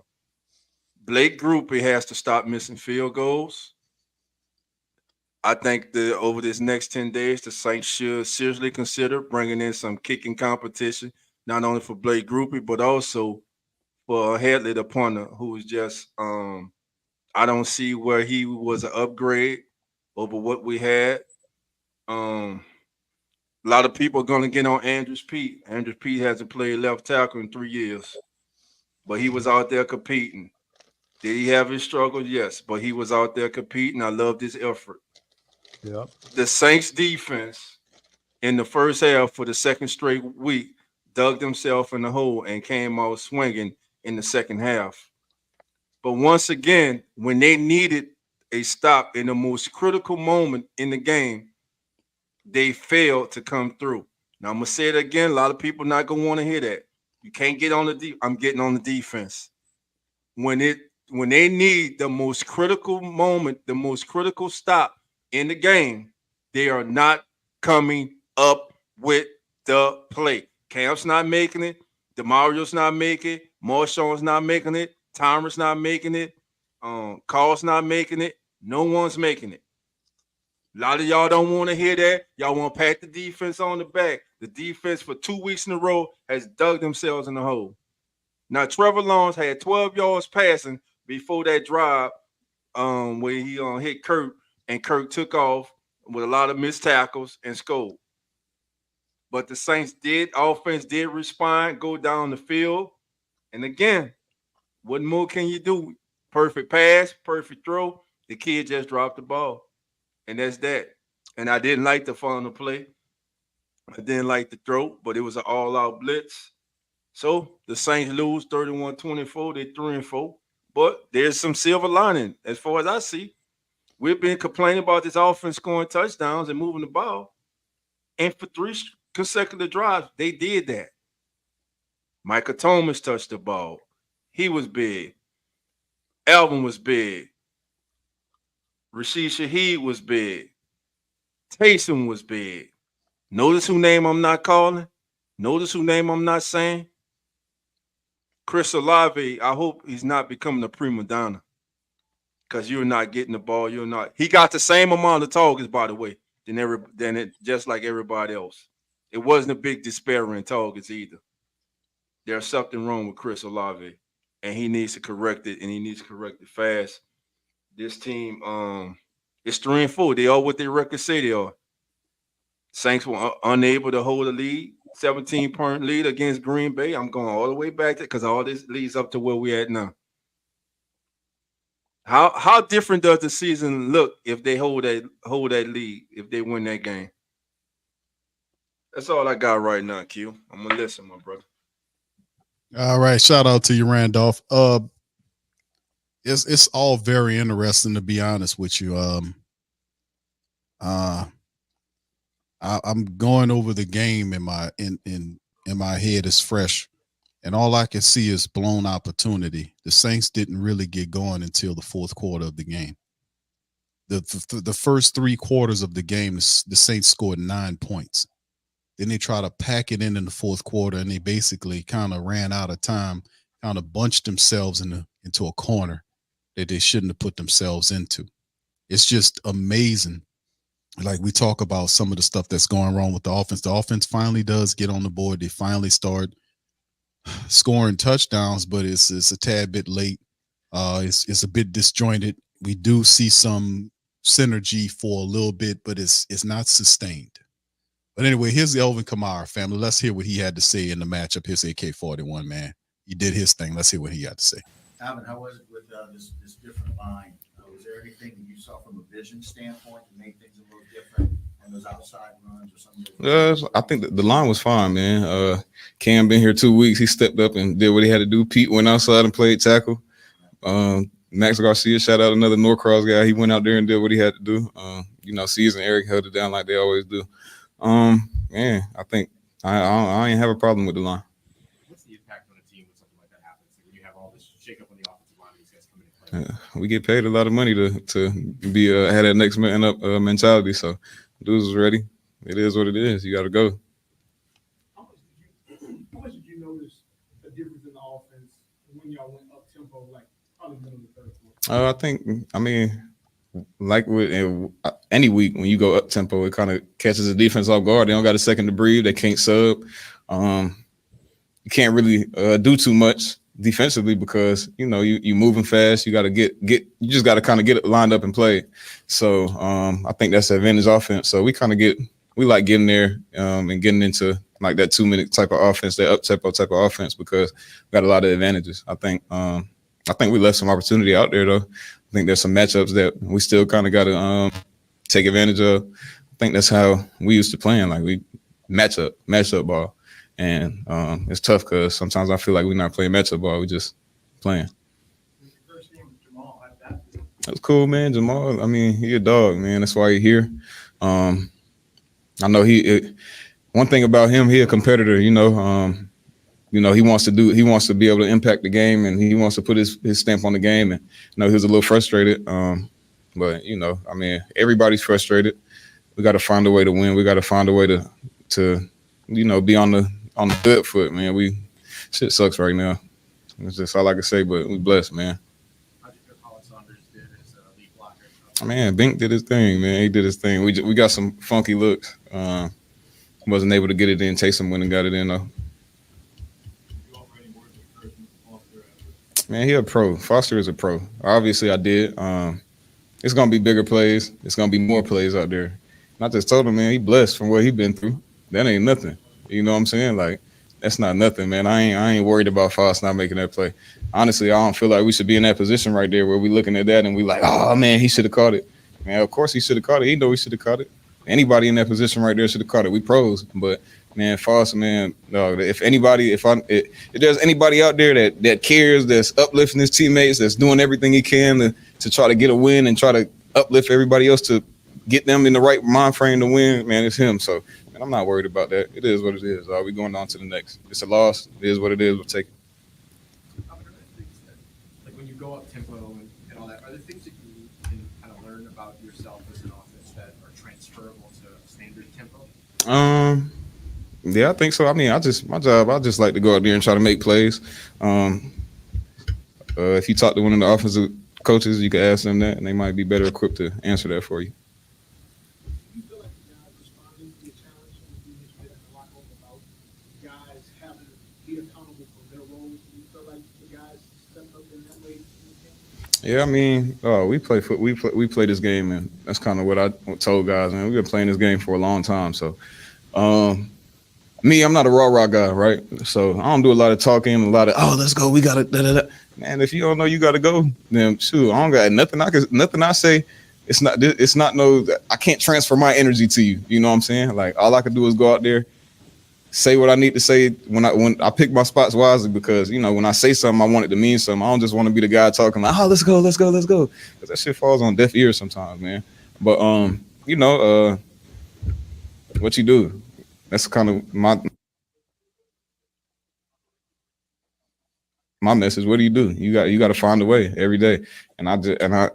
Blake Grupe has to stop missing field goals. I think that over this next 10 days, the Saints should seriously consider bringing in some kicking competition, not only for Blake Grupe, but also for Hadley, the punter, who is just I don't see where he was an upgrade over what we had. A lot of people are going to get on Andrews Pete. Andrews Pete hasn't played left tackle in 3 years, but he was out there competing. Did he have his struggles? Yes, but he was out there competing. I loved his effort. Yep. The Saints defense in the first half for the second straight week dug themselves in the hole and came out swinging in the second half. But once again, when they needed a stop in the most critical moment in the game, they failed to come through. Now, I'm going to say it again. A lot of people not going to want to hear that. You can't get on the I'm getting on the defense. When they need the most critical moment, the most critical stop in the game, they are not coming up with the play. Cam's not making it. DeMario's not making it. Marshawn's not making it. Timer's not making it. Carl's not making it. No one's making it. A lot of y'all don't want to hear that. Y'all want to pat the defense on the back. The defense for 2 weeks in a row has dug themselves in the hole. Now, Trevor Lawrence had 12 yards passing before that drive where he hit Kirk, and Kirk took off with a lot of missed tackles and scored. But the Saints offense did respond, go down the field. And again, what more can you do? Perfect pass, perfect throw. The kid just dropped the ball. And that's that. And I didn't like the final play. I didn't like the throw, but it was an all-out blitz. So the Saints lose 31-24. They're 3-4. But there's some silver lining as far as I see. We've been complaining about this offense scoring touchdowns and moving the ball. And for 3 consecutive drives, they did that. Michael Thomas touched the ball. He was big. Alvin was big. Rashid Shaheed was big. Taysom was big. Notice who name I'm not calling. Notice who name I'm not saying. Chris Olave, I hope he's not becoming a prima donna. Because you're not getting the ball. You're not. He got the same amount of targets, by the way, just like everybody else. It wasn't a big disparity in targets either. There's something wrong with Chris Olave, and he needs to correct it, and he needs to correct it fast. This team is 3-4. They are what their records say they are. Saints were unable to hold a lead, 17-point lead against Green Bay. I'm going all the way back to because all this leads up to where we're at now. How different does the season look if they hold that lead, if they win that game? That's all I got right now, Q. I'm gonna listen, my brother. All right, shout out to you, Randolph. It's all very interesting, to be honest with you. I'm going over the game in my head is fresh, and all I can see is blown opportunity. The Saints didn't really get going until the fourth quarter of the game. The first 3 quarters of the game, the Saints scored 9 points. Then they try to pack it in the fourth quarter, and they basically kind of ran out of time, kind of bunched themselves into a corner that they shouldn't have put themselves into. It's just amazing. Like we talk about some of the stuff that's going wrong with the offense. The offense finally does get on the board. They finally start scoring touchdowns, but it's a tad bit late. It's a bit disjointed. We do see some synergy for a little bit, but it's not sustained. But anyway, here's the Alvin Kamara family. Let's hear what he had to say in the matchup. His AK-41, man. He did his thing. Let's hear what he had to say. Alvin, how was it with this different line? Was there anything that you saw from a vision standpoint that made things a little different on those outside runs or something? I think the line was fine, man. Cam been here 2 weeks. He stepped up and did what he had to do. Pete went outside and played tackle. Max Garcia, shout out another Norcross guy. He went out there and did what he had to do. C's and Eric held it down like they always do. Man, I think I ain't have a problem with the line. What's the impact on a team when something like that happens? When you have all this shakeup on the offensive line, these guys come in and play. We get paid a lot of money to be had that next man up mentality. So dudes is ready. It is what it is. You got to go. How much did you notice a difference in the offense when y'all went up tempo, like probably middle of the third quarter? Like with any week when you go up tempo, it kind of catches the defense off guard. They don't got a second to breathe. They can't sub. You can't really do too much defensively because you moving fast. You got to get. You just got to kind of get it lined up and play. So I think that's the advantage offense. So we like getting there and getting into like that 2-minute type of offense, that up tempo type of offense because we got a lot of advantages. I think we left some opportunity out there though. I think there's some matchups that we still kind of got to take advantage of. I think that's how we used to playing. Like we matchup ball. And it's tough because sometimes I feel like we're not playing matchup ball. We just playing. That's cool, man. Jamal, he a dog, man. That's why he's here. I know one thing about him, he a competitor, he wants to be able to impact the game and he wants to put his stamp on the game. And he was a little frustrated. But everybody's frustrated. We got to find a way to win. We got to find a way to be on the good foot, man. Shit sucks right now. That's just all I can say, but we blessed, man. Man, Bink did his thing, man. He did his thing. We got some funky looks. Wasn't able to get it in. Taysom went and got it in, though. Man, he a pro. Foster is a pro. Obviously, I did. It's going to be bigger plays. It's going to be more plays out there. And I just told him, man, he blessed from what he been through. That ain't nothing. You know what I'm saying? Like, that's not nothing, man. I ain't worried about Foster not making that play. Honestly, I don't feel like we should be in that position right there where we looking at that and we like, oh, man, he should have caught it. Man, of course he should have caught it. He know he should have caught it. Anybody in that position right there should have caught it. We pros, but man, Foster, man. No, if there's anybody out there that cares, that's uplifting his teammates, that's doing everything he can to try to get a win and try to uplift everybody else to get them in the right mind frame to win, man, it's him. So, man, I'm not worried about that. It is what it is. We going on to the next. It's a loss. It is what it is. We'll take it. Like when you go up tempo and all that, are there things that you can kind of learn about yourself as an offense that are transferable to standard tempo? Yeah, I think so. I mean, I just like to go out there and try to make plays. If you talk to one of the offensive coaches, you can ask them that, and they might be better equipped to answer that for you. You feel like the guys responding to the challenge and you been a lot about guys having to be accountable for their roles? Do you feel like the guys stepped up in that way? Yeah, I mean, we play this game, and that's kind of what I told guys. Man, we've been playing this game for a long time. So, me, I'm not a rah-rah guy, right? So I don't do a lot of talking, a lot of let's go, we gotta da-da-da. Man, if you don't know you gotta go, then shoot, I don't got nothing I say. It's not no. I can't transfer my energy to you. You know what I'm saying? Like all I can do is go out there, say what I need to say when I pick my spots wisely, because when I say something, I want it to mean something. I don't just want to be the guy talking like, let's go, because that shit falls on deaf ears sometimes, man. But what you do? That's kind of my message. What do? You got to find a way every day. And I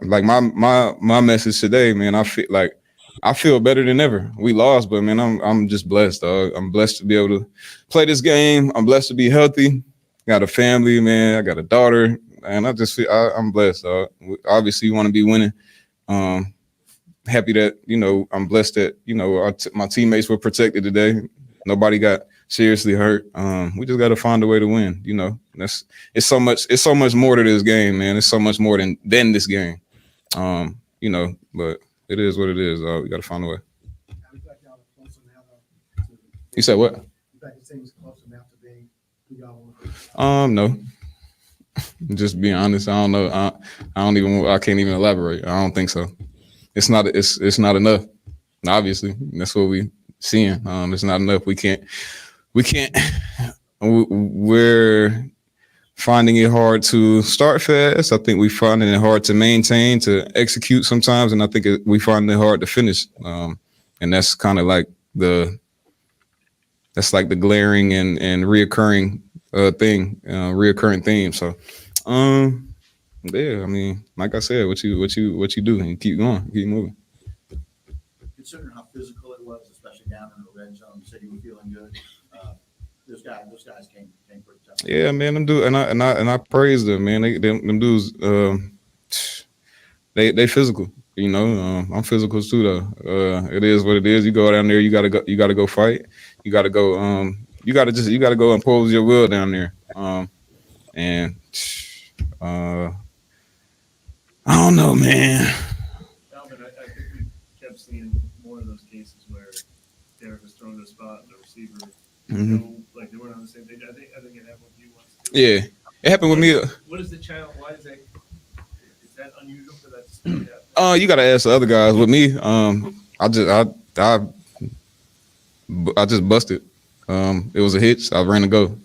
like my message today, man. I feel better than ever. We lost, but man, I'm just blessed, dog. I'm blessed to be able to play this game. I'm blessed to be healthy. Got a family, man. I got a daughter, and I'm blessed, dog. Obviously, you want to be winning. Happy that I'm blessed that my teammates were protected today. Nobody got seriously hurt. We just got to find a way to win. It's so much more to this game, man. It's so much more than this game. But it is what it is. We got to find a way. You said what? No. Just being honest, I don't know. I can't even elaborate. I don't think so. It's not enough. Obviously, that's what we seeing. It's not enough. We're finding it hard to start fast. I think we're finding it hard to maintain, to execute sometimes, and I think we find it hard to finish. And that's kind of like the glaring and reoccurring reoccurring theme. So, yeah, I mean, like I said, what you do, and keep going, keep moving. Considering how physical it was, especially down in the red zone, you said you were feeling good. Those guys came pretty tough. Yeah, man, them dudes, and I praise them, man. Them dudes, they physical. I'm physical too, though. It is what it is. You go down there, you gotta go fight. You gotta go. You gotta go impose your will down there. I don't know, man. Alvin, I think we kept seeing more of those cases where Derek was thrown to a spot and the receiver, like they weren't on the same page. I think it happened with you once too. Yeah, it happened with me. What is the channel? Why is that? Is that unusual for that to happen? You gotta ask the other guys. With me, I just busted. It was a hitch. I ran to go.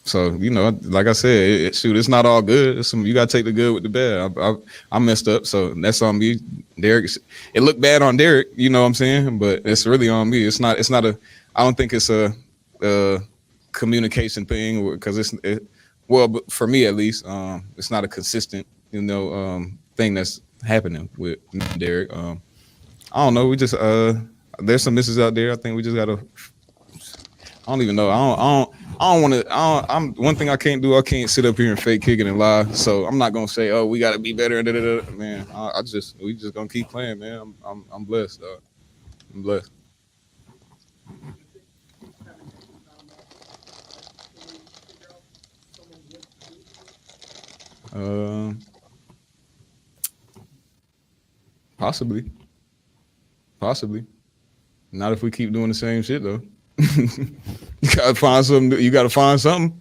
So like I said, it's not all good. You gotta take the good with the bad. I messed up, so that's on me. Derek, it looked bad on Derek. You know what I'm saying? But it's really on me. It's not a. I don't think it's a communication thing, because but for me at least, it's not a consistent thing that's happening with Derek. I don't know. We just there's some misses out there. I think we just gotta. I don't even know. I don't want to. I'm one thing I can't do. I can't sit up here and fake kicking and lie. So I'm not gonna say, "Oh, we got to be better." Man, we just gonna keep playing, man. I'm blessed, dog. I'm blessed. Possibly. Not if we keep doing the same shit though. You gotta find something. You gotta find something.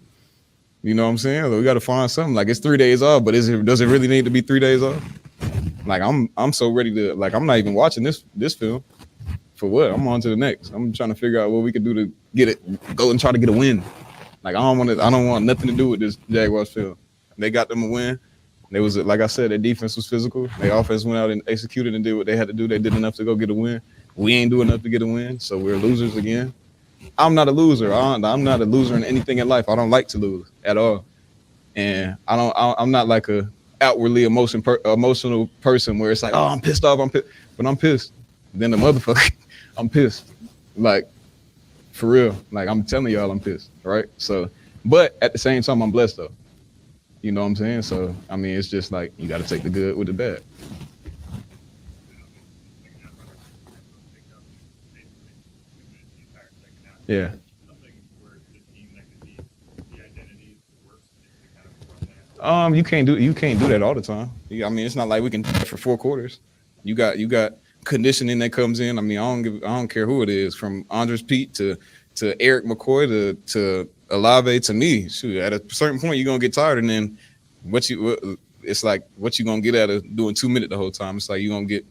You know what I'm saying? We gotta find something. Like, it's 3 days off, but does it really need to be 3 days off? Like, I'm so ready to, like, I'm not even watching this film for what? I'm on to the next. I'm trying to figure out what we can do to get it, go and try to get a win. Like I don't want nothing to do with this Jaguars field. They got them a win. They was, like I said, their defense was physical. Their offense went out and executed and did what they had to do. They did enough to go get a win. We ain't doing enough to get a win, so we're losers again. I'm not a loser. I'm not a loser in anything in life. I don't like to lose at all, and I'm not like a outwardly emotional person where it's like, oh, I'm pissed off. But I'm pissed. Then the motherfucker, I'm pissed. Like for real. Like I'm telling y'all, I'm pissed. Right. So, but at the same time, I'm blessed though. You know what I'm saying? So, I mean, it's just like you got to take the good with the bad. Yeah. You can't do that all the time. I mean, it's not like we can do it for 4 quarters. You got conditioning that comes in. I mean, I don't care who it is, from Andres Pete to Eric McCoy to Olave to me. Shoot, at a certain point you're gonna get tired, and then it's like what you gonna get out of doing 2 minutes the whole time. It's like you're gonna get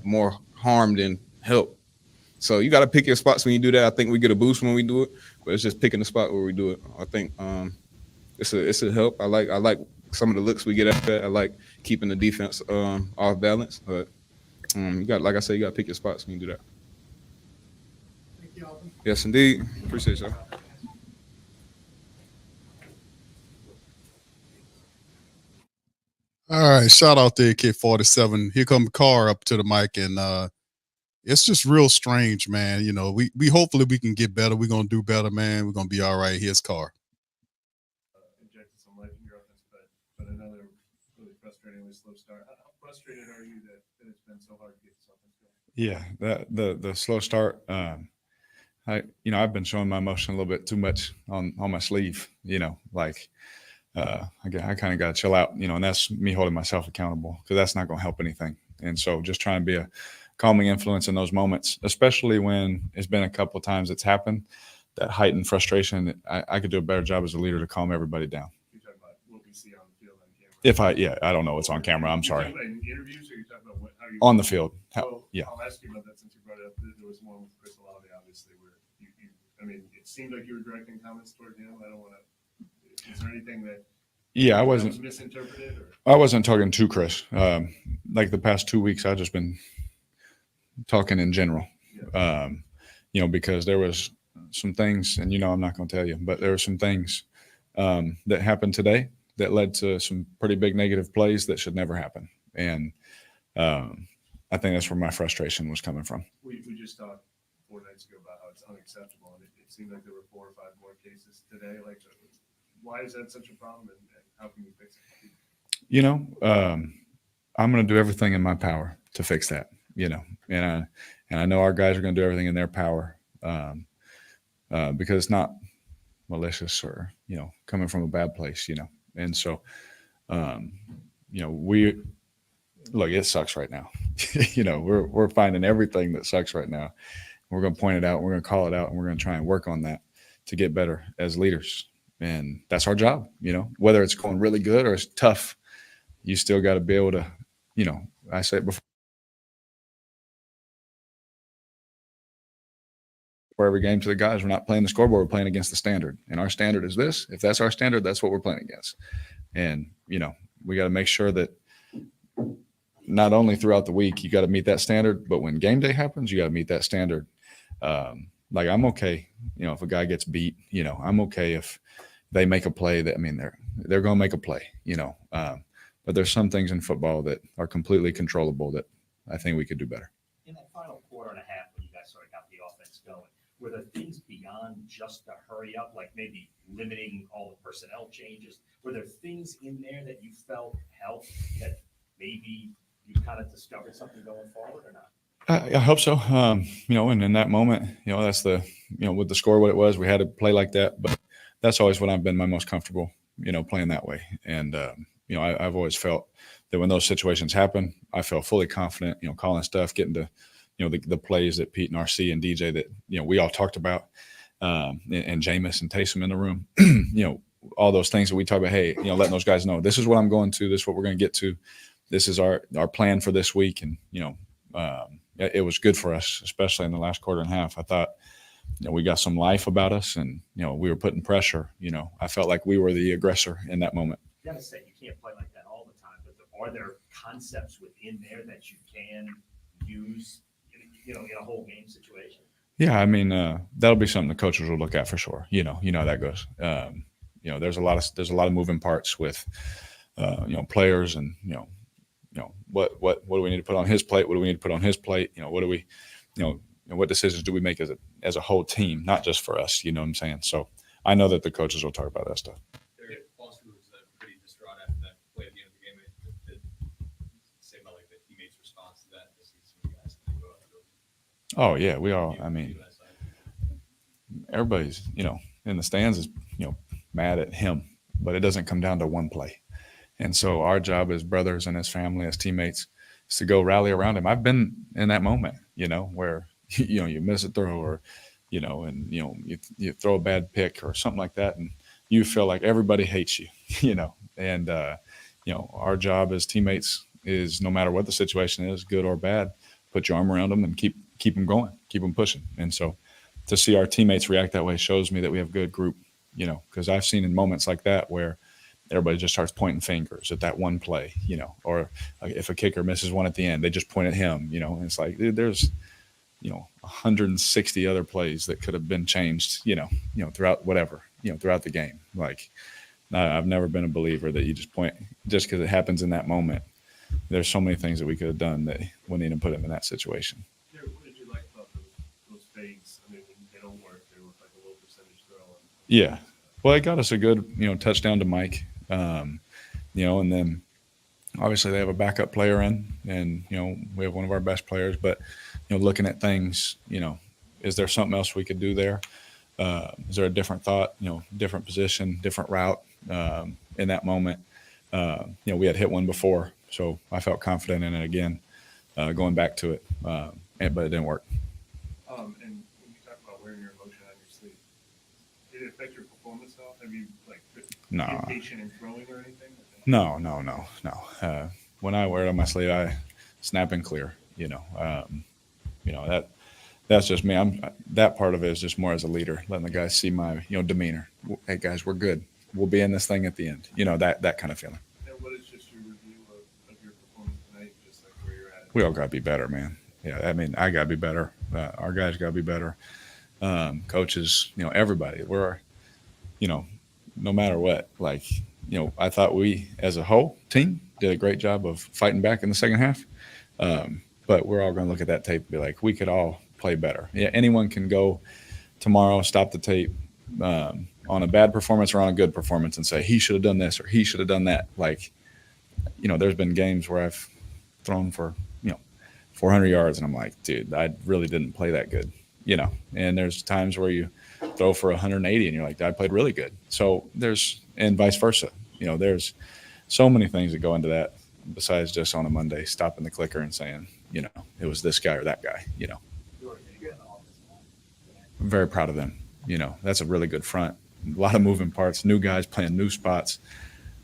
more harm than help. So you got to pick your spots when you do that. I think we get a boost when we do it, but it's just picking the spot where we do it. I think it's a help. I like some of the looks we get at that. I like keeping the defense off balance, but you got, like I said, you got to pick your spots when you do that. Thank you, Alvin. Yes, indeed. Appreciate y'all. All right, shout out there, Kid 47. Here come Carr up to the mic, and it's just real strange, man. You know, we hopefully we can get better. We're gonna do better, man. We're gonna be all right. Here's Carr. Injected some life in your offense, but another really frustratingly slow start. How frustrated are you that it's been so hard to get this offense going? Yeah, the slow start. I've been showing my emotion a little bit too much on my sleeve. I kind of got to chill out, and that's me holding myself accountable, because that's not going to help anything. And so just trying to be a calming influence in those moments, especially when it's been a couple of times it's happened, that heightened frustration. I could do a better job as a leader to calm everybody down. You're talking about what we see on the field on camera. I don't know what's on camera. I'm sorry. In interviews, or you're talking about how you On the field. So Yeah. I'll ask you about that since you brought it up. There was one with Chris Olave, obviously, where it seemed like you were directing comments toward him. I don't want to. Is there anything that? Yeah, I was wasn't misinterpreted. I wasn't talking to Chris. Like the past 2 weeks, I've just been talking in general. Because there was some things, and I'm not going to tell you, but there were some things that happened today that led to some pretty big negative plays that should never happen. And I think that's where my frustration was coming from. We just talked 4 nights ago about how it's unacceptable, and it seemed like there were 4 or 5 more cases today. Like, why is that such a problem, and how can we fix it? I'm going to do everything in my power to fix that. And I know our guys are going to do everything in their power, because it's not malicious or coming from a bad place. And so it sucks right now. We're finding everything that sucks right now. We're going to point it out. We're going to call it out, and we're going to try and work on that to get better as leaders. And that's our job. Whether it's going really good or it's tough, you still got to be able to, I said before, for every game to the guys, we're not playing the scoreboard, we're playing against the standard. And our standard is this. If that's our standard, that's what we're playing against. And, we got to make sure that not only throughout the week, you got to meet that standard, but when game day happens, you got to meet that standard. Like I'm okay, if a guy gets beat, I'm okay if they make a play that, they're going to make a play, but there's some things in football that are completely controllable that I think we could do better. In that final quarter and a half, when you guys sort of got the offense going, were there things beyond just the hurry up, like maybe limiting all the personnel changes? Were there things in there that you felt helped, that maybe you kind of discovered something going forward or not? I hope so. And in that moment, that's with the score, what it was, we had to play like that, but that's always what I've been my most comfortable, playing that way. And, I've always felt that when those situations happen, I felt fully confident, calling stuff, getting to, the plays that Pete and RC and DJ that, we all talked about, and Jameis and Taysom in the room, all those things that we talk about, hey, letting those guys know, this is what I'm going to, this is what we're going to get to. This is our plan for this week. And, it was good for us, especially in the last quarter and a half. I thought, we got some life about us, and we were putting pressure. I felt like we were the aggressor in that moment. You gotta say, you can't play like that all the time, but are there concepts within there that you can use, in a whole game situation? Yeah, I mean, that'll be something the coaches will look at for sure. You know how that goes. There's a lot of moving parts with players, and what do we need to put on his plate? What do we need to put on his plate? What do we, what decisions do we make as a whole team, not just for us? You know what I'm saying? So I know that the coaches will talk about that stuff. Boston was pretty distraught after that play at the end of the game. Say about like the teammates' response to that. To see some guys go out there. Oh yeah, we all. I mean, everybody's in the stands is mad at him, but it doesn't come down to one play. And so our job as brothers and as family, as teammates, is to go rally around him. I've been in that moment, where you miss a throw, or and you throw a bad pick or something like that, and you feel like everybody hates you, and our job as teammates is, no matter what the situation is, good or bad, put your arm around them and keep them going, keep them pushing. And so to see our teammates react that way shows me that we have a good group, because I've seen in moments like that where everybody just starts pointing fingers at that one play, or if a kicker misses one at the end, they just point at him, and it's like, dude, there's 160 other plays that could have been changed, throughout throughout the game. Like, I've never been a believer that you just point just because it happens in that moment. There's so many things that we could have done that wouldn't even put him in that situation. What did you like about those fades? I mean, when they don't work, they look like a low percentage throw. Yeah. Well, it got us a good, touchdown to Mike, and then obviously they have a backup player in, and, we have one of our best players, but, looking at things, is there something else we could do there? Is there a different thought, different position, different route, in that moment? We had hit one before, so I felt confident in it again, going back to it, but it didn't work. And when you talk about wearing your emotion on your sleeve, did it affect your performance at all? Have you been patient in throwing or anything? No. When I wear it on my sleeve, I snap and clear. That's just me. That part of it is just more as a leader, letting the guys see my demeanor. Hey guys, we're good. We'll be in this thing at the end. That kind of feeling. And what is just your review of your performance tonight? Just like where you're at. We all got to be better, man. Yeah, I mean, I got to be better. Our guys got to be better. Coaches, everybody. We're, no matter what. Like, I thought we, as a whole team, did a great job of fighting back in the second half. But we're all going to look at that tape and be like, we could all play better. Yeah, anyone can go tomorrow, stop the tape on a bad performance or on a good performance and say, he should have done this or he should have done that. Like, there's been games where I've thrown for, 400 yards and I'm like, dude, I really didn't play that good, and there's times where you throw for 180 and you're like, I played really good. So and vice versa. There's so many things that go into that besides just on a Monday stopping the clicker and saying, it was this guy or that guy. I'm very proud of them. That's a really good front. A lot of moving parts, new guys playing new spots.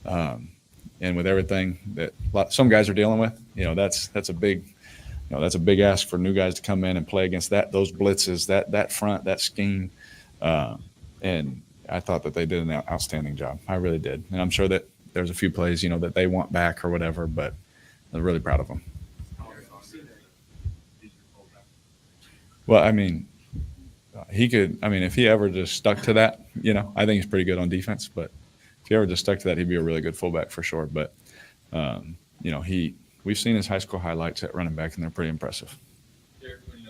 And with everything that some guys are dealing with, that's a big, that's a big ask for new guys to come in and play against those blitzes, that front, that scheme. And I thought that they did an outstanding job. I really did. And I'm sure that there's a few plays, that they want back or whatever, but I'm really proud of them. Well, I mean, if he ever just stuck to that, I think he's pretty good on defense, but if he ever just stuck to that, he'd be a really good fullback for sure. But, we've seen his high school highlights at running back, and they're pretty impressive. Derek, when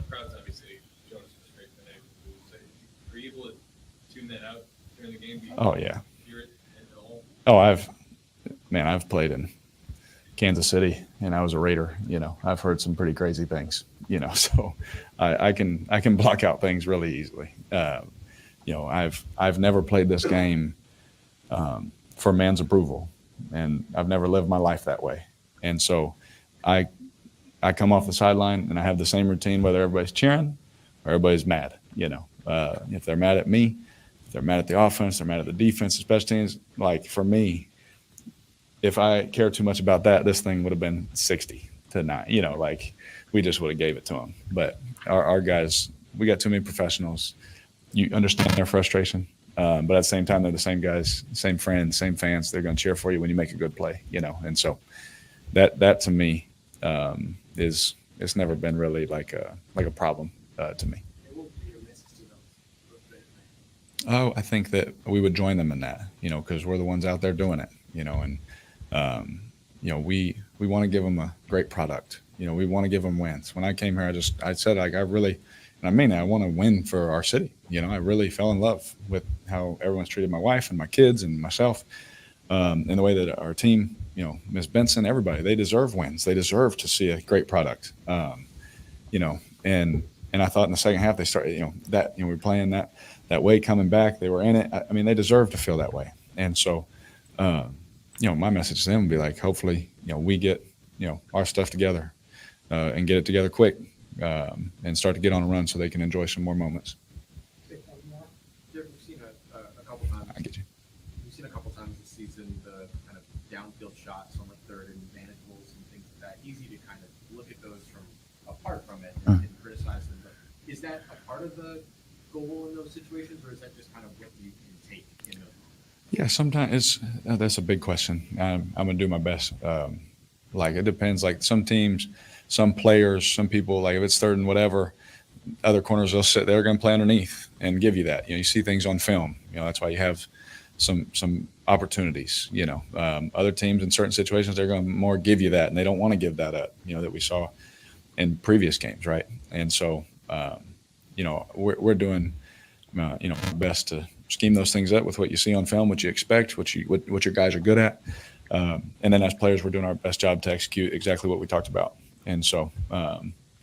crowds obviously showed us frustration today, were you able to tune that out during the game? Oh, yeah. Hear it at all? Oh, I've played in Kansas City and I was a Raider, I've heard some pretty crazy things, so I can block out things really easily. I've never played this game for man's approval, and I've never lived my life that way. And so I come off the sideline and I have the same routine, whether everybody's cheering or everybody's mad, if they're mad at me, if they're mad at the offense, they're mad at the defense, special teams. Like, for me, if I care too much about that, this thing would have been 60-9, we just would have gave it to them. But our guys, we got too many professionals. You understand their frustration, but at the same time, they're the same guys, same friends, same fans. They're going to cheer for you when you make a good play, And so that to me is it's never been really like a problem to me. Oh, I think that we would join them in that, because we're the ones out there doing it, and we want to give them a great product. We want to give them wins. When I came here, I said, like, I really, and I mean that, I want to win for our city. I really fell in love with how everyone's treated my wife and my kids and myself, and the way that our team, Ms. Benson, everybody, they deserve wins. They deserve to see a great product. And I thought in the second half they started, we were playing that way, coming back. They were in it. I mean, they deserve to feel that way. And so, my message to them would be like, hopefully, we get, our stuff together and get it together quick and start to get on a run so they can enjoy some more moments. We've seen a couple times. I get you. We've seen a couple times this season the kind of downfield shots on the third and manageables and things like that. Easy to kind of look at those from apart from it and criticize them. But is that a part of the goal in those situations, or is that just kind of what you can take in those? Yeah, sometimes that's a big question. I'm going to do my best. It depends. Like some teams, some players, some people, like if it's third and whatever, other corners, they're going to play underneath and give you that. You see things on film. That's why you have some opportunities. Other teams in certain situations, they're going to more give you that, and they don't want to give that up. That we saw in previous games, right? And so, we're doing, our best to scheme those things up with what you see on film, what you expect, what your guys are good at, and then as players, we're doing our best job to execute exactly what we talked about. And so,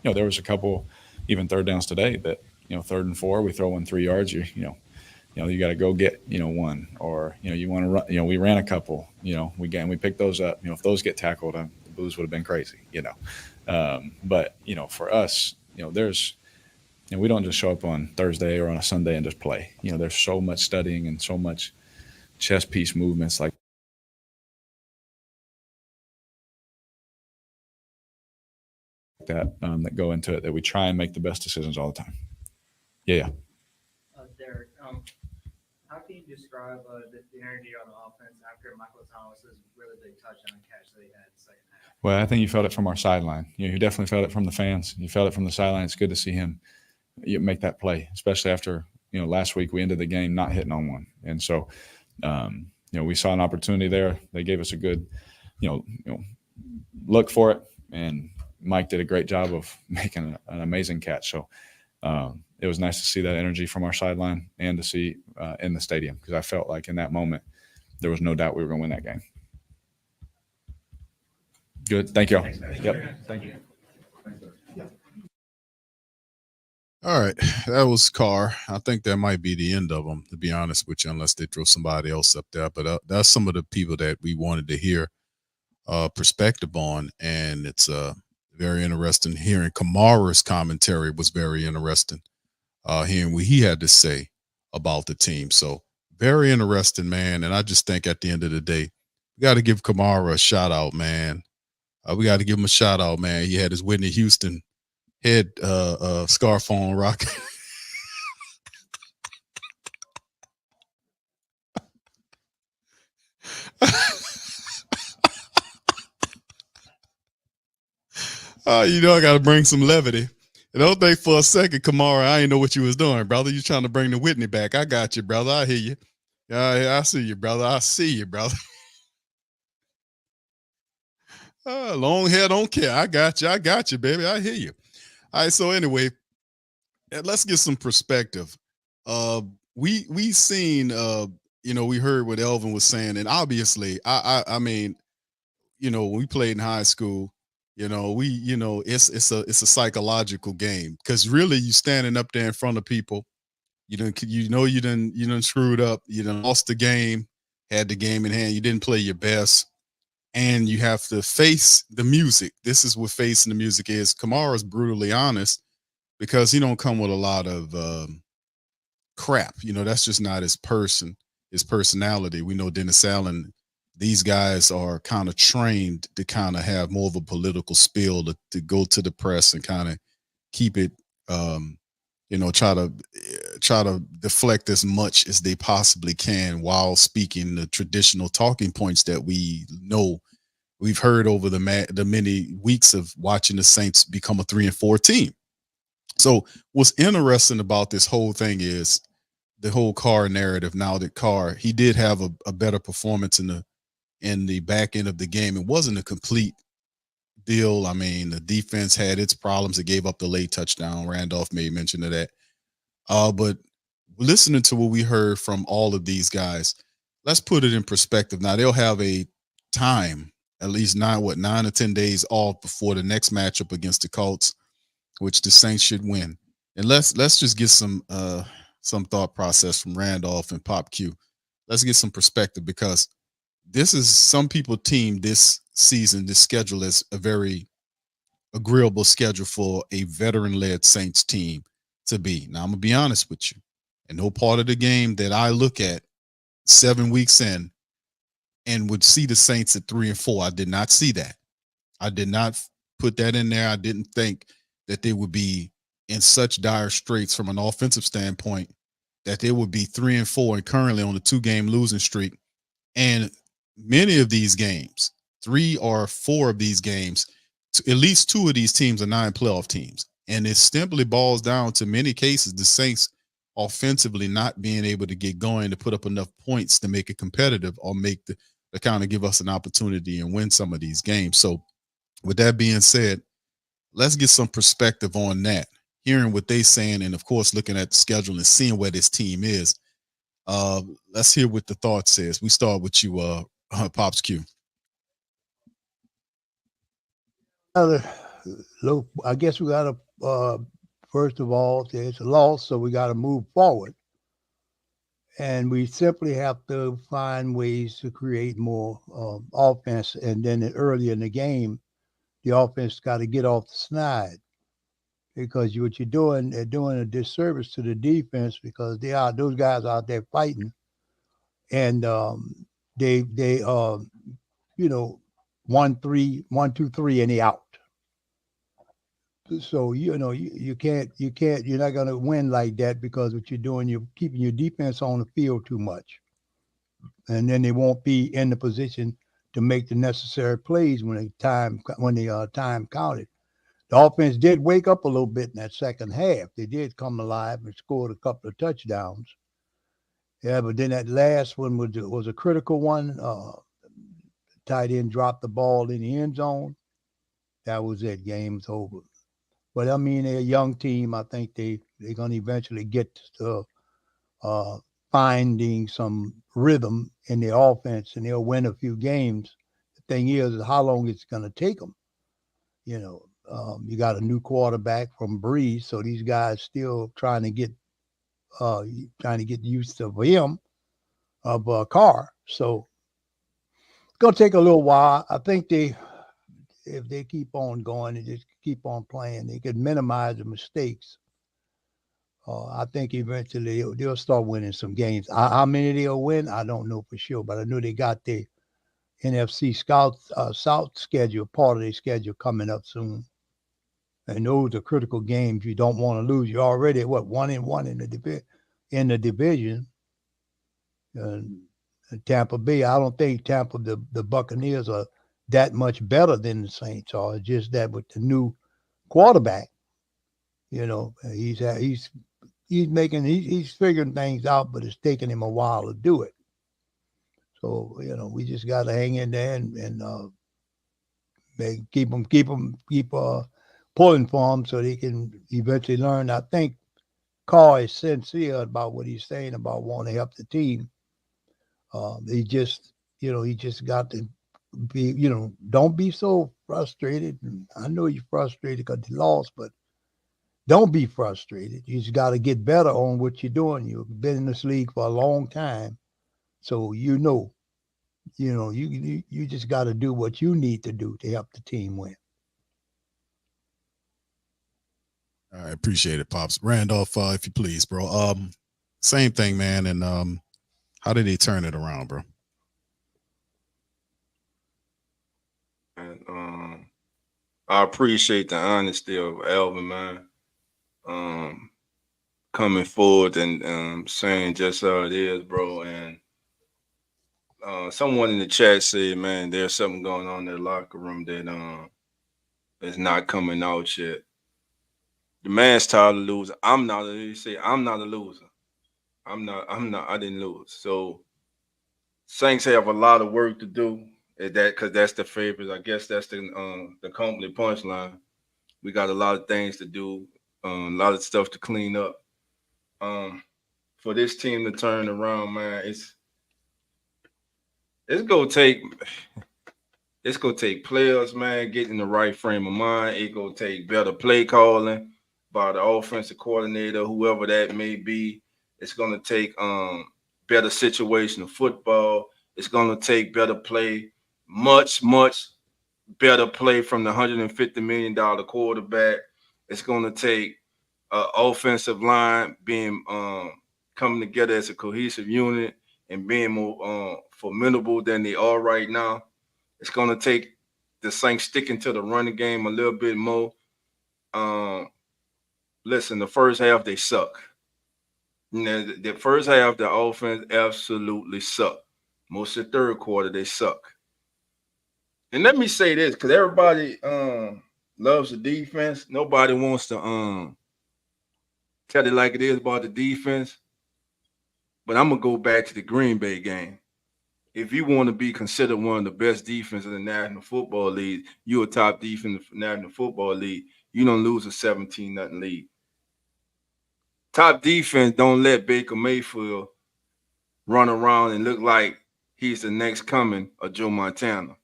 there was a couple, even third downs today that, 3rd and 4, we throw in 3 yards, you got to go get, one, or, you want to run, we ran a couple, we picked those up, if those get tackled, the Blues would have been crazy, but, for us, there's, we don't just show up on Thursday or on a Sunday and just play, there's so much studying and so much chess piece movements like that, that go into it, that we try and make the best decisions all the time. Yeah. Derek, how can you describe the energy on offense after Michael Thomas's really big touchdown catch that he had in the second half? Well, I think you felt it from our sideline. You definitely felt it from the fans. You felt it from the sideline. It's good to see him make that play, especially after, last week we ended the game not hitting on one. And so, we saw an opportunity there. They gave us a good, look for it. And Mike did a great job of making an amazing catch. So it was nice to see that energy from our sideline and to see in the stadium, because I felt like in that moment there was no doubt we were going to win that game. Good. Thank you all. Yep. Thank you. All right. That was Carr. I think that might be the end of them, to be honest with you, unless they throw somebody else up there. But that's some of the people that we wanted to hear perspective on. And it's very interesting. Hearing Kamara's commentary was very interesting. Hearing what he had to say about the team. So very interesting, man. And I just think at the end of the day, we got to give Kamara a shout out, man. We got to give him a shout out, man. He had his Whitney Houston head scarf on rock. I got to bring some levity. And don't think for a second, Kamara, I ain't know what you was doing, brother. You trying to bring the Whitney back. I got you, brother. I hear you. I see you, brother. I see you, brother. Long hair don't care. I got you, baby. I hear you. All right, so anyway, let's get some perspective. We seen, we heard what Alvin was saying, and obviously, I mean, when we played in high school, it's a psychological game, because really you standing up there in front of people, you done screwed up, you done lost the game, had the game in hand, you didn't play your best, and you have to face the music. This is what facing the music is. Kamara's brutally honest, because he don't come with a lot of crap. That's just not his personality. We know Dennis Allen these guys are kind of trained to kind of have more of a political spill to go to the press and kind of keep it, try to deflect as much as they possibly can while speaking the traditional talking points that we know we've heard over the many weeks of watching the Saints become a 3-4 team. So what's interesting about this whole thing is the whole Carr narrative. Now that Carr, he did have a better performance in the back end of the game. It wasn't a complete deal. I mean, the defense had its problems. It gave up the late touchdown. Randolph made mention of that. But listening to what we heard from all of these guys, let's put it in perspective. Now they'll have a time, at least 9 or 10 days off before the next matchup against the Colts, which the Saints should win. And let's just get some thought process from Randolph and Pop Q. Let's get some perspective, because this is, some people team this season, this schedule, as a very agreeable schedule for a veteran-led Saints team to be. Now, I'm going to be honest with you. And no part of the game that I look at 7 weeks in and would see the Saints at 3-4, I did not see that. I did not put that in there. I didn't think that they would be in such dire straits from an offensive standpoint that they would be 3-4 and currently on a 2-game losing streak. And many of these games, 3 or 4 of these games, at least 2 of these teams are 9 playoff teams. And it simply boils down to, many cases, the Saints offensively not being able to get going to put up enough points to make it competitive, or make to kind of give us an opportunity and win some of these games. So with that being said, let's get some perspective on that, hearing what they're saying, and of course looking at the schedule and seeing where this team is. Let's hear what the thoughts is. We start with you, Pops Q. I guess we got to, first of all, it's a loss, so we got to move forward. And we simply have to find ways to create more offense. And then early in the game, the offense got to get off the snide, because what you're doing, they're doing a disservice to the defense, because those guys out there fighting, and they 1-2-3, and they out. So you're not going to win like that, because what you're doing, you're keeping your defense on the field too much, and then they won't be in the position to make the necessary plays when the time counted. The offense did wake up a little bit in that second half. They did come alive and scored a couple of touchdowns. Yeah, but then that last one was a critical one. Tight end dropped the ball in the end zone. That was it. Game's over. But I mean, they're a young team. I think they're going to eventually get to finding some rhythm in their offense, and they'll win a few games. The thing is how long it's going to take them. You got a new quarterback from Breeze, so these guys still trying to get used to him, of Carr. So it's going to take a little while. I think if they keep on going and just keep on playing, they could minimize the mistakes. I think eventually they'll start winning some games. How many they'll win, I don't know for sure, but I know they got the NFC South schedule, part of their schedule, coming up soon. And those are critical games you don't want to lose. You're already 1-1 in the division. And Tampa Bay, I don't think the Buccaneers are that much better than the Saints are. It's just that with the new quarterback, he's figuring things out, but it's taking him a while to do it. So we just got to hang in there and keep pulling for them so they can eventually learn. I think Carr is sincere about what he's saying about wanting to help the team. He just got to be, don't be so frustrated. I know you're frustrated because you lost, but don't be frustrated. You just got to get better on what you're doing. You've been in this league for a long time, so you just got to do what you need to do to help the team win. All right, appreciate it, Pops. Randolph, if you please, bro. Same thing, man. And how did he turn it around, bro? I appreciate the honesty of Alvin, man. Coming forward and saying just how it is, bro. And someone in the chat said, man, there's something going on in the locker room that is not coming out yet. The man's tired of losing. I'm not. You say I'm not a loser. I'm not. I didn't lose. So Saints have a lot of work to do. At that because that's the favorite. I guess that's the company punchline. We got a lot of things to do. A lot of stuff to clean up. For this team to turn around, man, it's gonna take players, man, getting in the right frame of mind. It's gonna take better play calling by the offensive coordinator, whoever that may be. It's gonna take better situational football. It's gonna take better play, much better play from the $150 million quarterback. It's gonna take offensive line being coming together as a cohesive unit and being more formidable than they are right now. It's going to take the Saints sticking to the running game a little bit more. Listen, the first half, they suck. The first half, the offense absolutely sucked. Most of the third quarter, they suck. And let me say this, because everybody loves the defense. Nobody wants to tell it like it is about the defense. But I'm going to go back to the Green Bay game. If you want to be considered one of the best defenses in the National Football League, you're a top defense in the National Football League, you don't lose a 17-0 lead. Top defense don't let Baker Mayfield run around and look like he's the next coming of Joe Montana.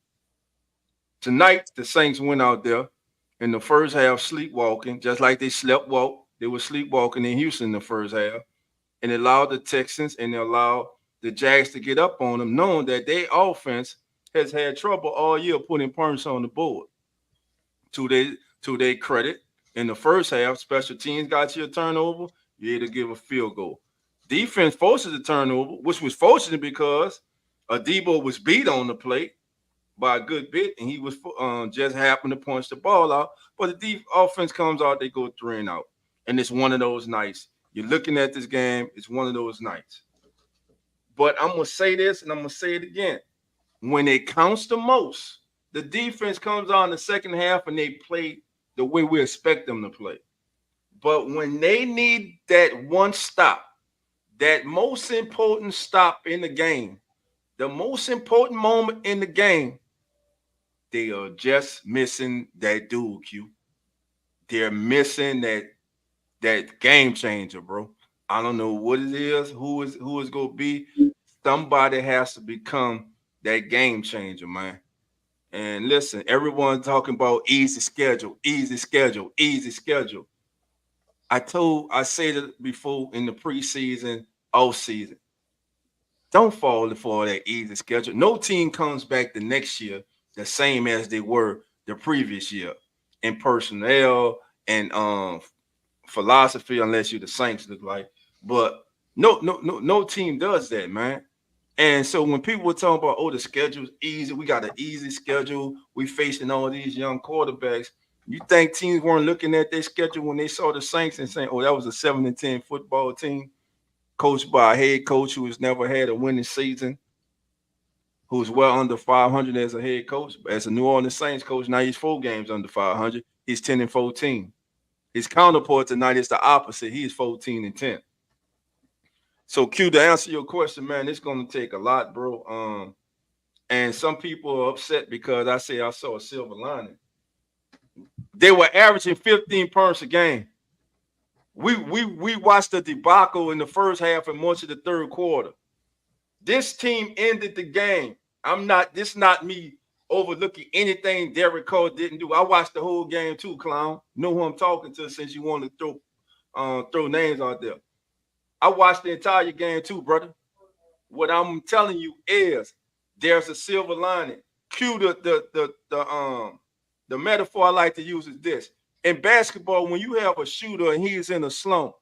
Tonight, the Saints went out there in the first half sleepwalking, just like they slept walk. They were sleepwalking in Houston in the first half, and it allowed the Texans and it allowed the Jags to get up on them, knowing that their offense has had trouble all year putting points on the board. To their credit, in the first half, special teams got you a turnover, you had to give a field goal. Defense forces a turnover, which was fortunate because Adebo was beat on the plate by a good bit, and he was just happened to punch the ball out. But the offense comes out, they go 3 and out. And it's one of those nights. You're looking at this game, it's one of those nights. But I'm going to say this, and I'm going to say it again. When it counts the most, the defense comes on in the second half, and they play the way we expect them to play. But when they need that one stop, that most important stop in the game, the most important moment in the game, they are just missing that dude, Q. They're missing that game changer, bro. I don't know what it is, who is going to be. Somebody has to become that game changer, man. And listen, everyone talking about easy schedule, easy schedule, easy schedule. I said it before in the preseason, off season. Don't fall for that easy schedule. No team comes back the next year the same as they were the previous year in personnel and philosophy, unless you're the Saints, look like. But no team does that, man. And so when people were talking about, oh, the schedule's easy, we got an easy schedule, we facing all these young quarterbacks. You think teams weren't looking at their schedule when they saw the Saints and saying, oh, that was a 7-10 football team coached by a head coach who has never had a winning season, who's well under 500 as a head coach. As a New Orleans Saints coach, now he's 4 games under 500. He's 10-14. His counterpart tonight is the opposite. He is 14-10. So, Q, to answer your question, man, it's going to take a lot, bro. And some people are upset because I saw a silver lining. They were averaging 15 points a game. We watched the debacle in the first half and much of the third quarter. This team ended the game. This is not me overlooking anything Derek Carr didn't do. I watched the whole game too, clown. Know who I'm talking to since you want to throw names out there. I watched the entire game too, brother. What I'm telling you is there's a silver lining. Cue the metaphor I like to use is this. In basketball, when you have a shooter and he's in a slump,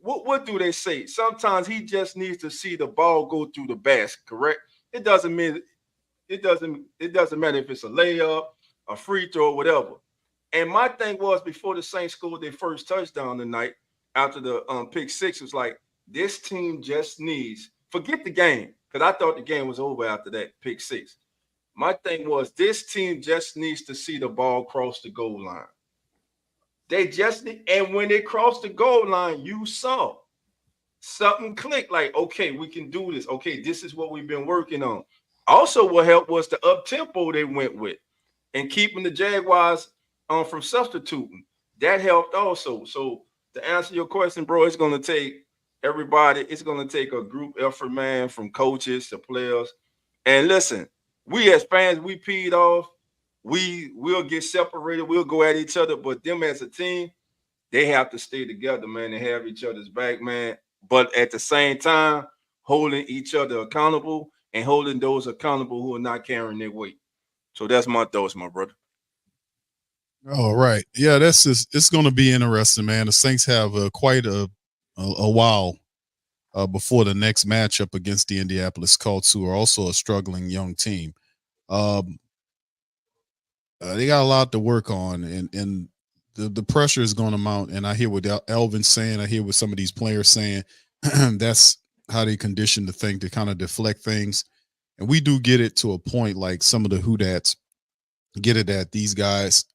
what do they say? Sometimes he just needs to see the ball go through the basket, correct? It doesn't matter if it's a layup, a free throw, whatever. And my thing was before the Saints scored their first touchdown tonight after the pick six, was like, this team just needs, forget the game, because I thought the game was over after that pick six. My thing was, this team just needs to see the ball cross the goal line. They just need, and when they crossed the goal line, you saw something click, like, okay, we can do this. Okay, this is what we've been working on. Also, what helped was the up tempo they went with and keeping the Jaguars from substituting. That helped also. So to answer your question, bro, it's going to take everybody. It's going to take a group effort, man, from coaches to players. And listen, we as fans, we peed off. We'll get separated. We'll go at each other. But them as a team, they have to stay together, man, and have each other's back, man. But at the same time, holding each other accountable and holding those accountable who are not carrying their weight. So that's my thoughts, my brother. All right. Yeah, that's just, it's going to be interesting, man. The Saints have quite a while before the next matchup against the Indianapolis Colts, who are also a struggling young team. They got a lot to work on, and the pressure is going to mount. And I hear what Alvin's saying. I hear what some of these players saying. That's how they condition the thing to kind of deflect things. And we do get it to a point, like some of the Whodats get it, that these guys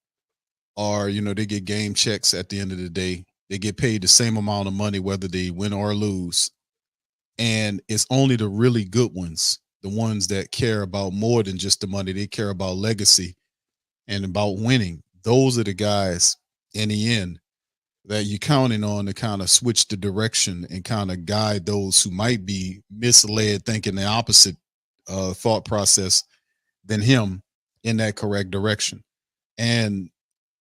are, they get game checks at the end of the day. They get paid the same amount of money whether they win or lose. And it's only the really good ones, the ones that care about more than just the money. They care about legacy and about winning. Those are the guys in the end that you're counting on to kind of switch the direction and kind of guide those who might be misled, thinking the opposite thought process than him in that correct direction. And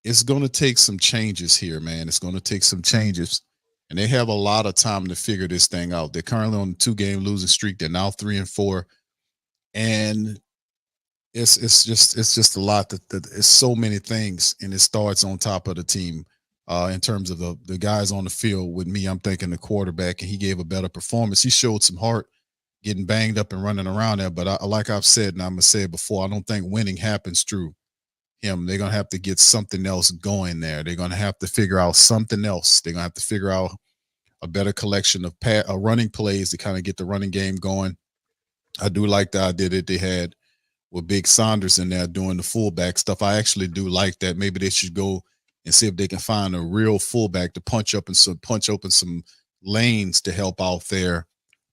it's going to take some changes here, man. It's going to take some changes. And they have a lot of time to figure this thing out. They're currently on a 2-game losing streak. They're now 3-4. And it's just a lot that it's so many things, and it starts on top of the team. In terms of the guys on the field, with me, I'm thinking the quarterback, and he gave a better performance. He showed some heart getting banged up and running around there. But like I've said, and I'm going to say it before, I don't think winning happens through him. They're going to have to get something else going there. They're going to have to figure out something else. They're going to have to figure out a better collection of running plays to kind of get the running game going. I do like the idea that they had with Big Saunders in there doing the fullback stuff. I actually do like that. Maybe they should go and see if they can find a real fullback to punch open some lanes to help out there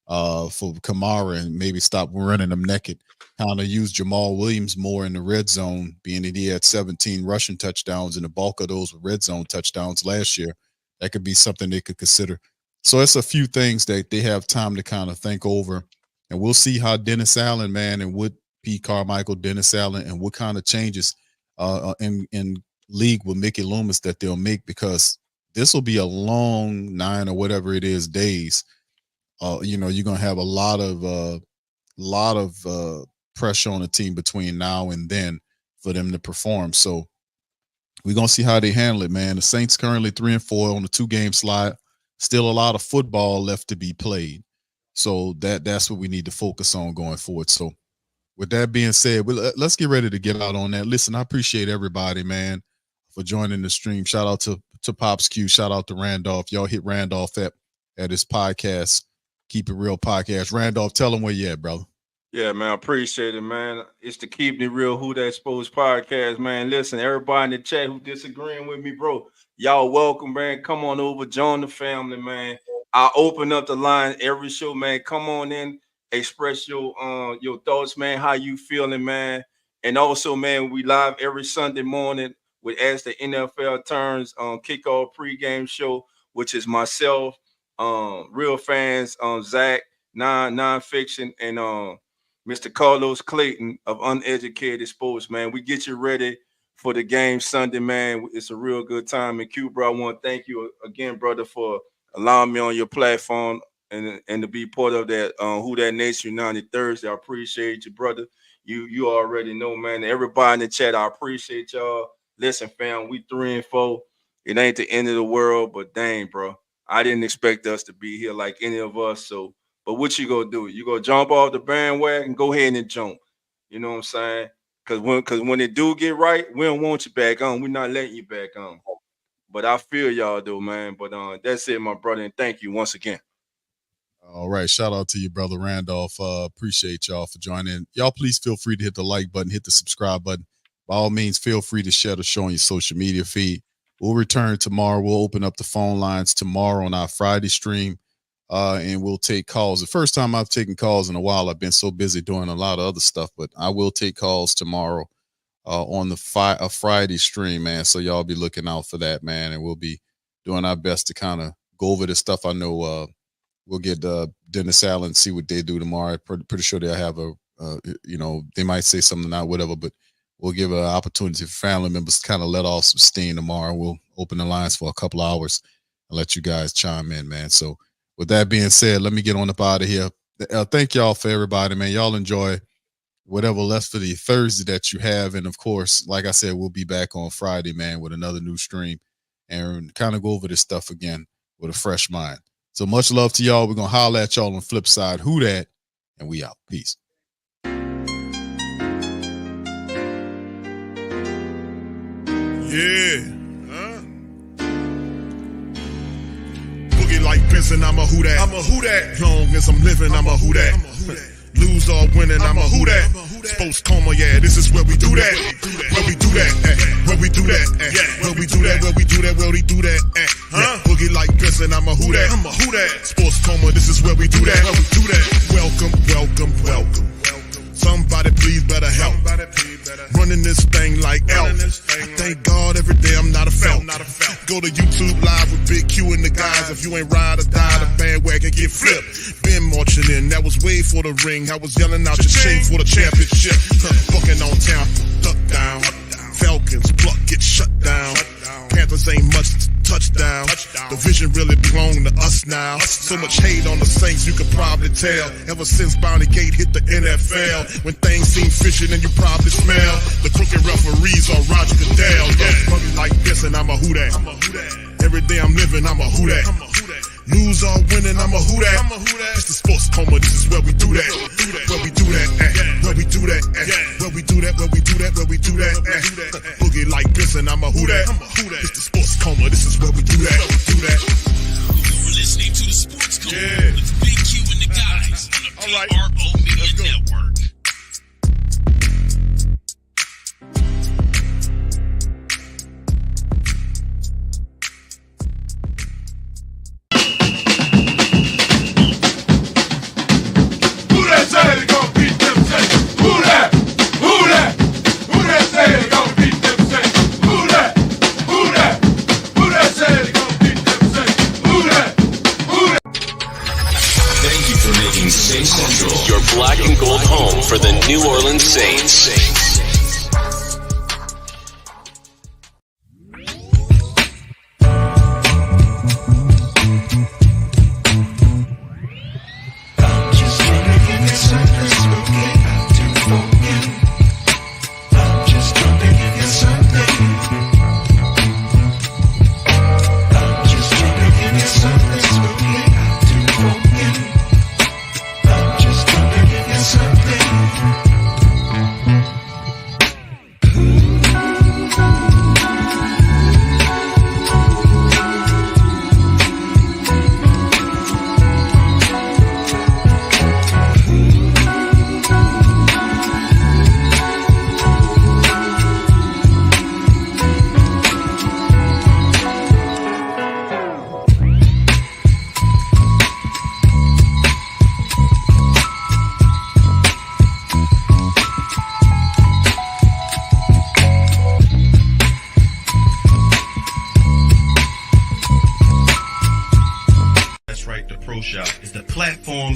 for Kamara, and maybe stop running them naked. Kind of use Jamal Williams more in the red zone, being that he had 17 rushing touchdowns, and the bulk of those were red zone touchdowns last year. That could be something they could consider. So it's a few things that they have time to kind of think over, and we'll see how Dennis Allen, man, and what Pete Carmichael, Dennis Allen, and what kind of changes in league with Mickey Loomis that they'll make, because this will be a long 9 or whatever it is days. You're going to have a lot of pressure on the team between now and then for them to perform. So we're going to see how they handle it, man. The Saints currently 3-4 on the 2-game slide. Still a lot of football left to be played. So that's what we need to focus on going forward. So with that being said, let's get ready to get out on that. Listen, I appreciate everybody, man, for joining the stream. Shout out to Pops Q. Shout out to Randolph. Y'all hit Randolph at his podcast, Keep It Real podcast. Randolph, tell him where you at, brother. Yeah, man, I appreciate it, man. It's the Keep It Real Who That Sports podcast, man. Listen, everybody in the chat who disagreeing with me, bro, y'all welcome, man. Come on over, join the family, man. I open up the line every show, man. Come on in, express your thoughts, man. How you feeling, man? And also, man, we live every Sunday morning with As the NFL Turns kickoff pregame show, which is myself, real fans, Zach, non-fiction, and Mr. Carlos Clayton of Uneducated Sports, man. We get you ready for the game Sunday, man. It's a real good time. And Q, bro, I want to thank you again, brother, for allowing me on your platform and to be part of that Who That Nation United Thursday. I appreciate you, brother. You already know, man. Everybody in the chat, I appreciate y'all. Listen, fam, we 3-4. It ain't the end of the world, but dang, bro, I didn't expect us to be here like any of us. So, but what you gonna do? You gonna jump off the bandwagon? Go ahead and jump. You know what I'm saying? Cause when it do get right, we don't want you back on. We're not letting you back on. But I feel y'all though, man. But that's it, my brother, and thank you once again. All right. Shout out to you, brother Randolph. Appreciate y'all for joining. Y'all please feel free to hit the like button, hit the subscribe button. By all means, feel free to share the show on your social media feed. We'll return tomorrow. We'll open up the phone lines tomorrow on our Friday stream, and we'll take calls. The first time I've taken calls in a while. I've been so busy doing a lot of other stuff, but I will take calls tomorrow on the Friday stream, man. So y'all be looking out for that, man, and we'll be doing our best to kind of go over this stuff. I know we'll get Dennis Allen, see what they do tomorrow. Pretty sure they'll have they might say something out, whatever, but we'll give an opportunity for family members to kind of let off some steam tomorrow. We'll open the lines for a couple of hours and let you guys chime in, man. So with that being said, let me get on up out of here. Thank y'all for everybody, man. Y'all enjoy whatever left for the Thursday that you have. And of course, like I said, we'll be back on Friday, man, with another new stream and kind of go over this stuff again with a fresh mind. So much love to y'all. We're going to holler at y'all on the flip side. Who dat? And we out. Peace. Yeah. Boogie like Benson, I'm a who dat. I'm a who dat. Long as I'm living, I'm a who dat. Lose or winning, I'm a who dat. Sports coma, yeah, this is where we do that. Where we do that, where we do that, where we do that, where we do that, where we do that, Boogie like Benson, I'm a who dat. I'm a who dat. Sports coma, this is where we do that. Where we do that. Welcome, welcome, welcome. Somebody please better help. Running this thing like Elf. I thank God every day I'm not a felt. Go to YouTube live with Big Q and the guys. If you ain't ride or die, the bandwagon get flipped. Been marching in, that was way for the ring. I was yelling out your shame for the championship. Bucking on town, duck down. Falcons, pluck, get shut down. Panthers ain't much touchdown. The vision really belong to us now. So much hate on the Saints, you could probably tell. Ever since Bounty Gate hit the NFL, when things seem fishy, then you probably smell the crooked referees or Roger Goodell. Fucking like this, and I'm a who dat. Every day I'm living, I'm a who dat. Lose or winning, I'm a who dat. It's the sports coma, this is where we do that. Where we do that, where we do that, where we do that, where we do that, where we do that. Boogie like this, and I'm a who dat. It's the sports coma, this is where we do that. You're listening to the Sports Coma with Big Q and the guys on the PRO Media Network. Your black and gold home for the New Orleans Saints.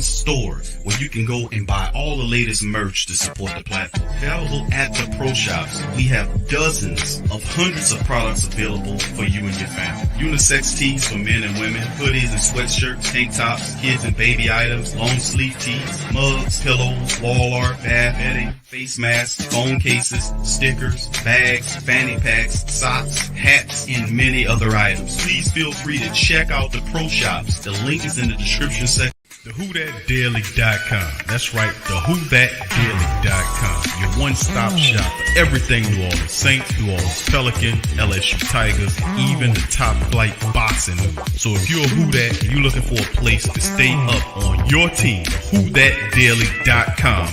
Store where you can go and buy all the latest merch to support the platform. Available at the Pro Shops, we have dozens of hundreds of products available for you and your family. Unisex tees for men and women, hoodies and sweatshirts, tank tops, kids and baby items, long sleeve tees, mugs, pillows, wall art, bath bedding, face masks, phone cases, stickers, bags, fanny packs, socks, hats, and many other items. Please feel free to check out the Pro Shops. The link is in the description section. TheWhoThatDaily.com. That's right, TheWhoThatDaily.com. Your one-stop shop for everything New Orleans Saints, New Orleans Pelicans, LSU Tigers, even the top flight boxing news. So if you're a Who That and you're looking for a place to stay up on your team, WhoThatDaily.com